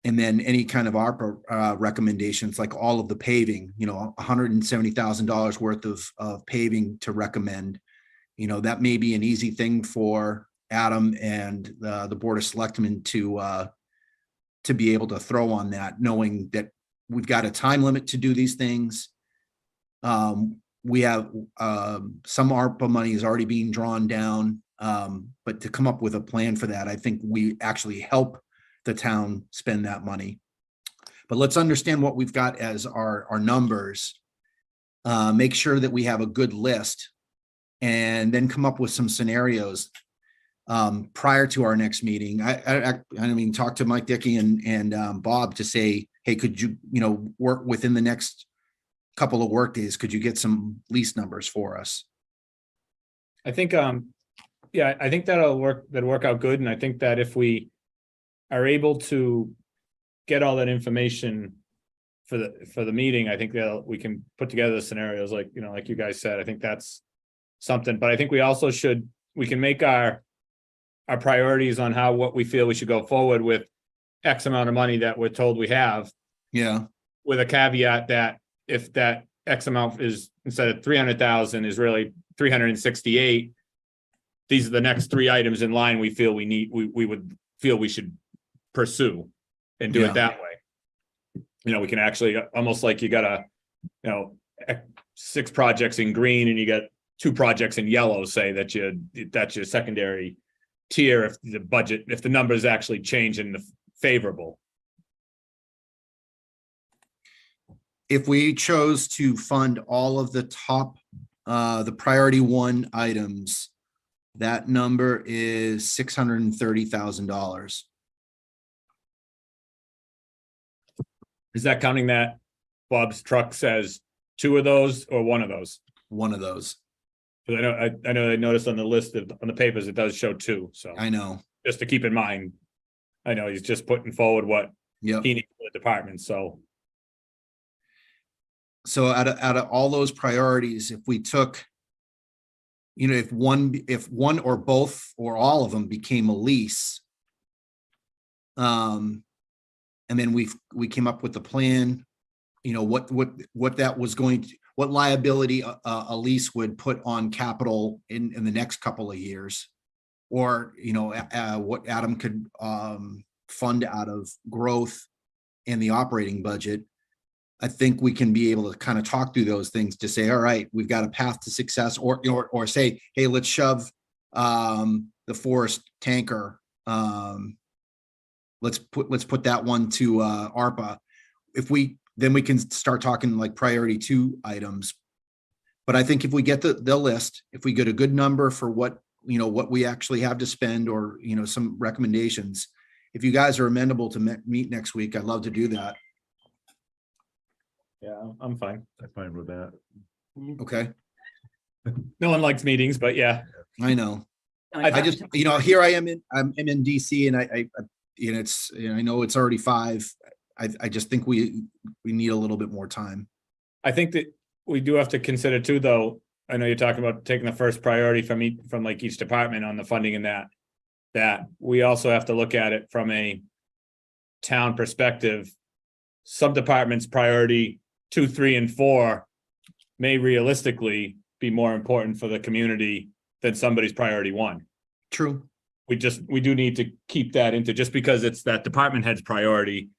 Speaker 2: And then any kind of ARPA recommendations, like all of the paving, $170,000 worth of paving to recommend. That may be an easy thing for Adam and the Board of Selectmen to be able to throw on that, knowing that we've got a time limit to do these things. We have some ARPA money is already being drawn down, but to come up with a plan for that, I think we actually help the town spend that money. But let's understand what we've got as our numbers, make sure that we have a good list, and then come up with some scenarios prior to our next meeting. I mean, talk to Mike Dickey and Bob to say, hey, could you, work within the next couple of work days, could you get some lease numbers for us?
Speaker 1: I think, yeah, I think that'll work out good, and I think that if we are able to get all that information for the meeting, I think that we can put together the scenarios like, you know, like you guys said, I think that's something, but I think we also we can make our priorities on what we feel we should go forward with X amount of money that we're told we have,
Speaker 2: Yeah,
Speaker 1: with a caveat that if that X amount is, instead of 300,000, is really 368, these are the next 3 items in line we feel we would feel we should pursue and do
Speaker 2: Yeah.
Speaker 1: it that way. You know, we can actually, almost like you got a, 6 projects in green and you got 2 projects in yellow, say that's your secondary tier if the numbers actually change in the favorable.
Speaker 2: if we chose to fund all of the top, the priority 1 items, that number is $630,000.
Speaker 1: Is that counting that Bob's truck says 2 of those or 1 of those?
Speaker 2: One of those.
Speaker 1: 'Cause I know I noticed on the list on the papers, it does show 2, so
Speaker 2: I know.
Speaker 1: just to keep in mind. I know he's just putting forward what
Speaker 2: Yep.
Speaker 1: he needs for the department, so.
Speaker 2: So out of all those priorities, if we took, if one or both or all of them became a lease, and then we came up with a plan, what that was going to, what liability a lease would put on capital in the next couple of years, or what Adam could fund out of growth and the operating budget. I think we can be able to kind of talk through those things to say, all right, we've got a path to success, or say, hey, let's shove the forest tanker. Let's put that one to ARPA. Then we can start talking like priority 2 items. But I think if we get the list, if we get a good number for what we actually have to spend, or some recommendations, if you guys are amenable to meet next week, I'd love to do that.
Speaker 1: Yeah, I'm fine.
Speaker 4: I'm fine with that.
Speaker 2: Okay,
Speaker 1: No one likes meetings, but yeah,
Speaker 2: I know.
Speaker 6: Like,
Speaker 2: I just, here I am I'm in DC, and I it's, I know it's already 5. I just think we need a little bit more time.
Speaker 1: I think that we do have to consider too, though. I know you're talking about taking the first priority from like each department on the funding and that we also have to look at it from a town perspective. Some departments' priority 2, 3, and 4 may realistically be more important for the community than somebody's priority 1.
Speaker 2: True.
Speaker 1: We do need to keep that into, just because it's that department head's priority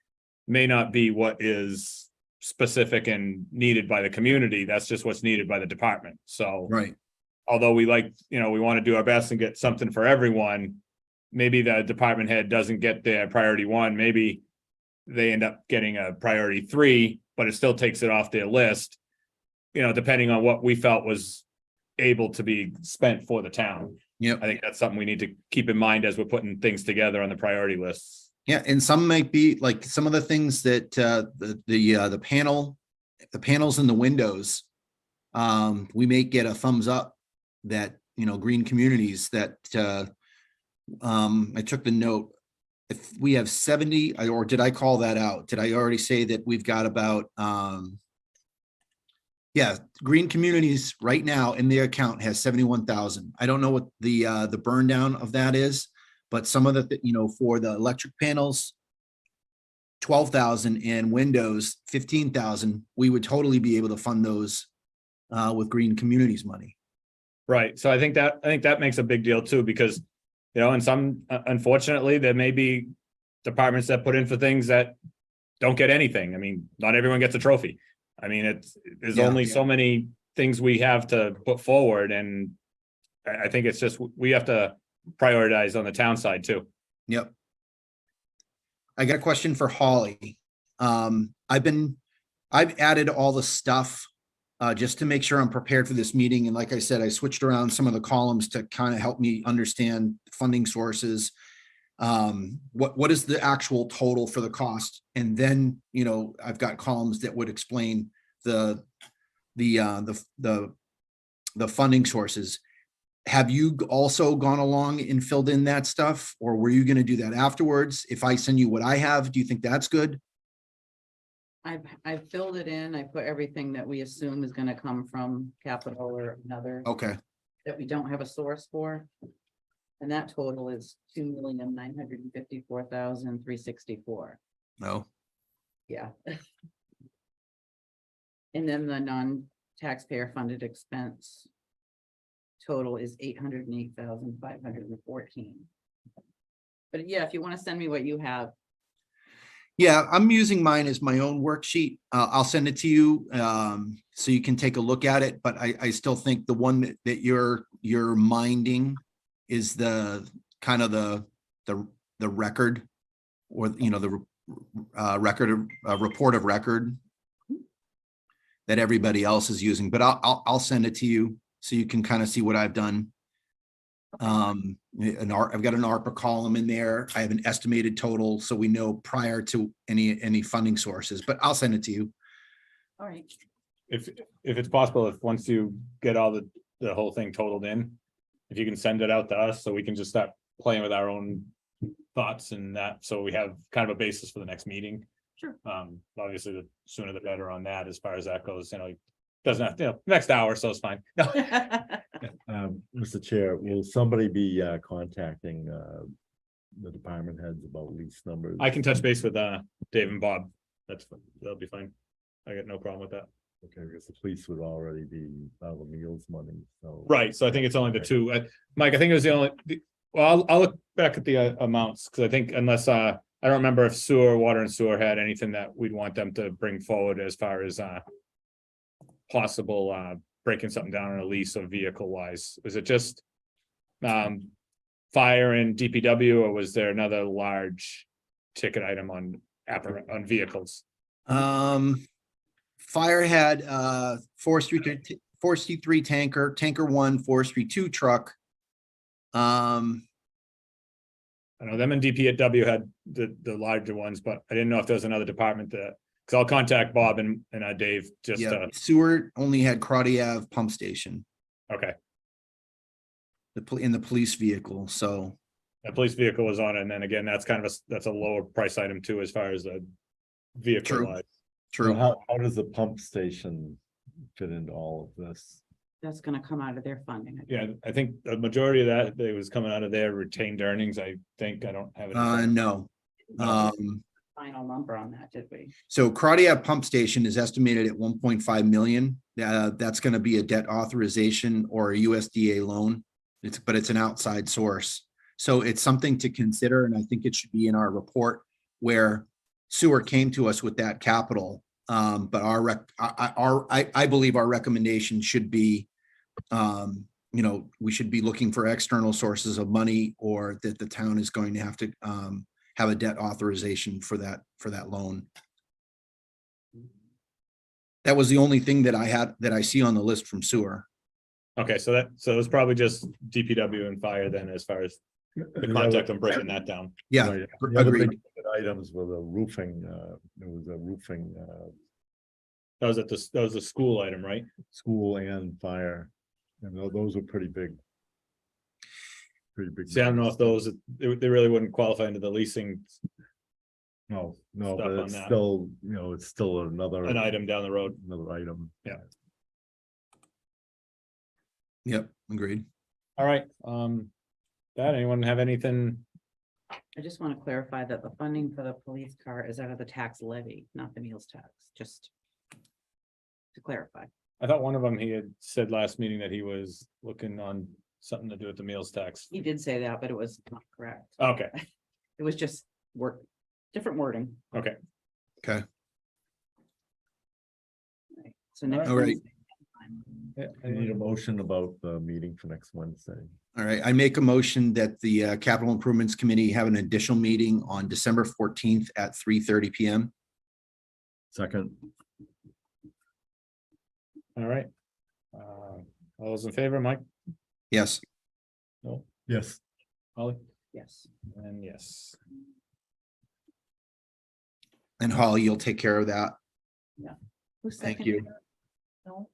Speaker 1: may not be what is specific and needed by the community. That's just what's needed by the department. So
Speaker 2: Right.
Speaker 1: although we want to do our best and get something for everyone, maybe the department head doesn't get their priority 1. Maybe they end up getting a priority 3, but it still takes it off their list, depending on what we felt was able to be spent for the town.
Speaker 2: Yep.
Speaker 1: I think that's something we need to keep in mind as we're putting things together on the priority lists.
Speaker 2: Yeah, and some might be like some of the things that the panels in the windows, we may get a thumbs up that green communities that I took the note. If we have 70, or did I call that out? Did I already say that we've got about green communities right now in their account has 71,000. I don't know what the burn down of that is, but some of the, for the electric panels, 12,000, and windows, 15,000, we would totally be able to fund those with green communities money.
Speaker 1: Right. So I think that makes a big deal too, because, and some, unfortunately, there may be departments that put in for things that don't get anything. I mean, not everyone gets a trophy. I mean, there's only so many things we have to put forward. And I think it's just, we have to prioritize on the town side too.
Speaker 2: Yep. I got a question for Holly. I've added all the stuff just to make sure I'm prepared for this meeting. And like I said, I switched around some of the columns to kind of help me understand funding sources. What is the actual total for the cost? And then, I've got columns that would explain the funding sources. have you also gone along and filled in that stuff, or were you gonna do that afterwards? If I send you what I have, do you think that's good?
Speaker 6: I've filled it in. I put everything that we assume is gonna come from capital or another
Speaker 2: Okay,
Speaker 6: that we don't have a source for. And that total is 2,954,364.
Speaker 2: no,
Speaker 6: Yeah. And then the non-taxpayer funded expense total is 808,514. But yeah, if you want to send me what you have,
Speaker 2: yeah, I'm using mine as my own worksheet. I'll send it to you, so you can take a look at it, but I still think the one that you're minding is the kind of the record, or, you know, the report of record that everybody else is using, but I'll send it to you so you can kind of see what I've done. I've got an ARPA column in there. I have an estimated total, so we know prior to any funding sources, but I'll send it to you.
Speaker 6: all right.
Speaker 1: If it's possible, if once you get all the whole thing totaled in, if you can send it out to us, so we can just start playing with our own thoughts and that, so we have kind of a basis for the next meeting.
Speaker 6: Sure.
Speaker 1: Obviously, the sooner the better on that, as far as that goes, you know, doesn't have, you know, next hour, so it's fine. No.
Speaker 4: Mr. Chair, will somebody be contacting the department heads about lease numbers?
Speaker 1: I can touch base with Dave and Bob. That'll be fine. I got no problem with that.
Speaker 4: Okay, because the police would already be out of meals money, so.
Speaker 1: Right, so I think it's only the two. Mike, I think it was the only, well, I'll look back at the amounts, because I think unless I don't remember if water and sewer had anything that we'd want them to bring forward as far as possible breaking something down on a lease or vehicle wise. Was it just fire and DPW, or was there another large ticket item on vehicles?
Speaker 2: Fire had forestry 3 tanker 1, forestry 2 truck.
Speaker 1: I know them and DPW had the larger ones, but I didn't know if there was another department that, because I'll contact Bob and Dave just
Speaker 2: Yeah, sewer only had Crotty Ave pump station,
Speaker 1: okay.
Speaker 2: in the police vehicle, so.
Speaker 1: That police vehicle was on it, and then again, that's kind of that's a lower price item too, as far as the vehicle
Speaker 2: True.
Speaker 1: wise.
Speaker 2: True.
Speaker 4: How does the pump station fit into all of this?
Speaker 6: That's gonna come out of their funding. I think.
Speaker 1: Yeah, I think the majority of that, it was coming out of their retained earnings. I think, I don't have it. in front of me.
Speaker 2: No.
Speaker 6: Final number on that, did we?
Speaker 2: So Crotty Ave pump station is estimated at 1.5 million. That's gonna be a debt authorization or a USDA loan. But it's an outside source. So it's something to consider, and I think it should be in our report where sewer came to us with that capital. But I believe our recommendation should be, you know, we should be looking for external sources of money, or that the town is going to have to have a debt authorization for that loan. That was the only thing that I see on the list from sewer.
Speaker 1: Okay, so it was probably just DPW and fire then, as far as the contact on breaking that down.
Speaker 2: Yeah,
Speaker 4: Right. The other
Speaker 2: agreed.
Speaker 4: big items were the roofing, there was a roofing,
Speaker 1: That was a school item, right?
Speaker 4: school and fire. And those were pretty big. Pretty big.
Speaker 1: See, I don't know if
Speaker 4: numbers.
Speaker 1: those, they really wouldn't qualify into the leasing,
Speaker 4: No,
Speaker 1: stuff
Speaker 4: but
Speaker 1: on
Speaker 4: it's
Speaker 1: that.
Speaker 4: still, you know, it's still another.
Speaker 1: an item down the road.
Speaker 4: Another item.
Speaker 1: Yeah.
Speaker 2: Yep, agreed.
Speaker 1: All right, anyone have anything?
Speaker 6: I just want to clarify that the funding for the police car is out of the tax levy, not the meals tax, just to clarify.
Speaker 1: I thought one of them, he had said last meeting that he was looking on something to do with the meals tax.
Speaker 6: He did say that, but it was not correct.
Speaker 1: Okay,
Speaker 6: It was just different wording.
Speaker 1: okay.
Speaker 2: Okay.
Speaker 6: Right. So next.
Speaker 2: All right.
Speaker 6: Wednesday.
Speaker 4: I need a motion about the meeting for next Wednesday.
Speaker 2: All right, I make a motion that the Capital Improvements Committee have an additional meeting on December 14th at 3:30 PM.
Speaker 4: Second,
Speaker 1: All right. All those in favor, Mike?
Speaker 2: Yes,
Speaker 1: No,
Speaker 4: yes.
Speaker 1: Holly?
Speaker 6: Yes.
Speaker 1: And yes.
Speaker 2: and Holly, you'll take care of that.
Speaker 6: Who
Speaker 2: Thank
Speaker 6: seconded
Speaker 2: you.
Speaker 6: that? No?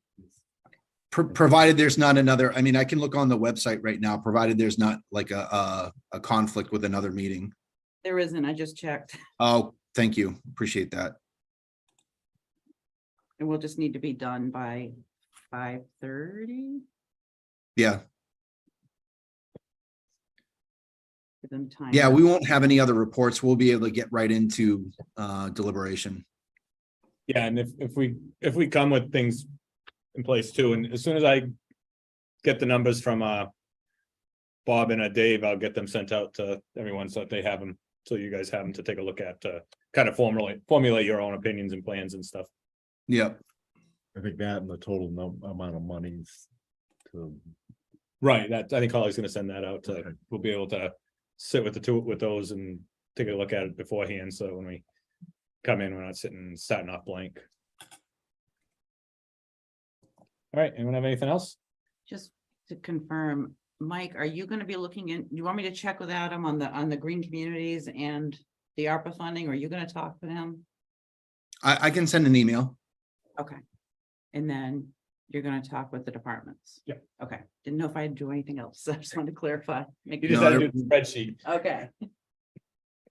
Speaker 2: Provided there's not another, I mean, I can look on the website right now, provided there's not like a conflict with another meeting.
Speaker 6: There isn't, I just checked.
Speaker 2: Oh, thank you. Appreciate that.
Speaker 6: And we'll just need to be done by 5:30.
Speaker 2: Yeah,
Speaker 6: Give them time.
Speaker 2: yeah, we won't have any other reports. We'll be able to get right into deliberation.
Speaker 1: Yeah, and if we come with things in place too, and as soon as I get the numbers from Bob and Dave, I'll get them sent out to everyone so that they have them, so you guys have them to take a look at, to kind of formulate your own opinions and plans and stuff.
Speaker 2: Yep.
Speaker 4: I think that and the total amount of monies to,
Speaker 1: Right, that, I think Holly's gonna send that out to,
Speaker 4: Okay.
Speaker 1: we'll be able to sit with those and take a look at it beforehand, so when we come in, we're not starting off blank. All right, anyone have anything else?
Speaker 6: Just to confirm, Mike, are you gonna be looking in, you want me to check with Adam on the green communities and the ARPA funding? Or are you gonna talk with him?
Speaker 2: I can send an email.
Speaker 6: Okay. And then you're gonna talk with the departments?
Speaker 1: Yeah.
Speaker 6: Okay, didn't know if I had to do anything else. I just wanted to clarify. Make
Speaker 1: You just
Speaker 2: No,
Speaker 1: have to do the spreadsheet
Speaker 6: Okay,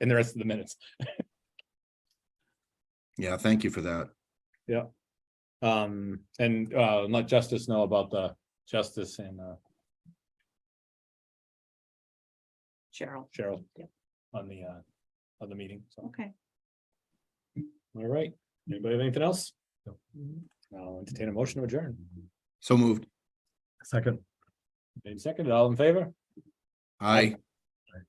Speaker 1: and the rest of the minutes.
Speaker 2: Yeah, thank you for that.
Speaker 1: Yeah. And let Justice know about the Justice and
Speaker 6: Cheryl,
Speaker 1: Cheryl
Speaker 6: Yep.
Speaker 1: on the meeting, so,
Speaker 6: okay.
Speaker 1: all right. Anybody have anything else? I'll entertain a motion to adjourn.
Speaker 2: So moved.
Speaker 4: second.
Speaker 1: Made second, all in favor?
Speaker 2: Aye.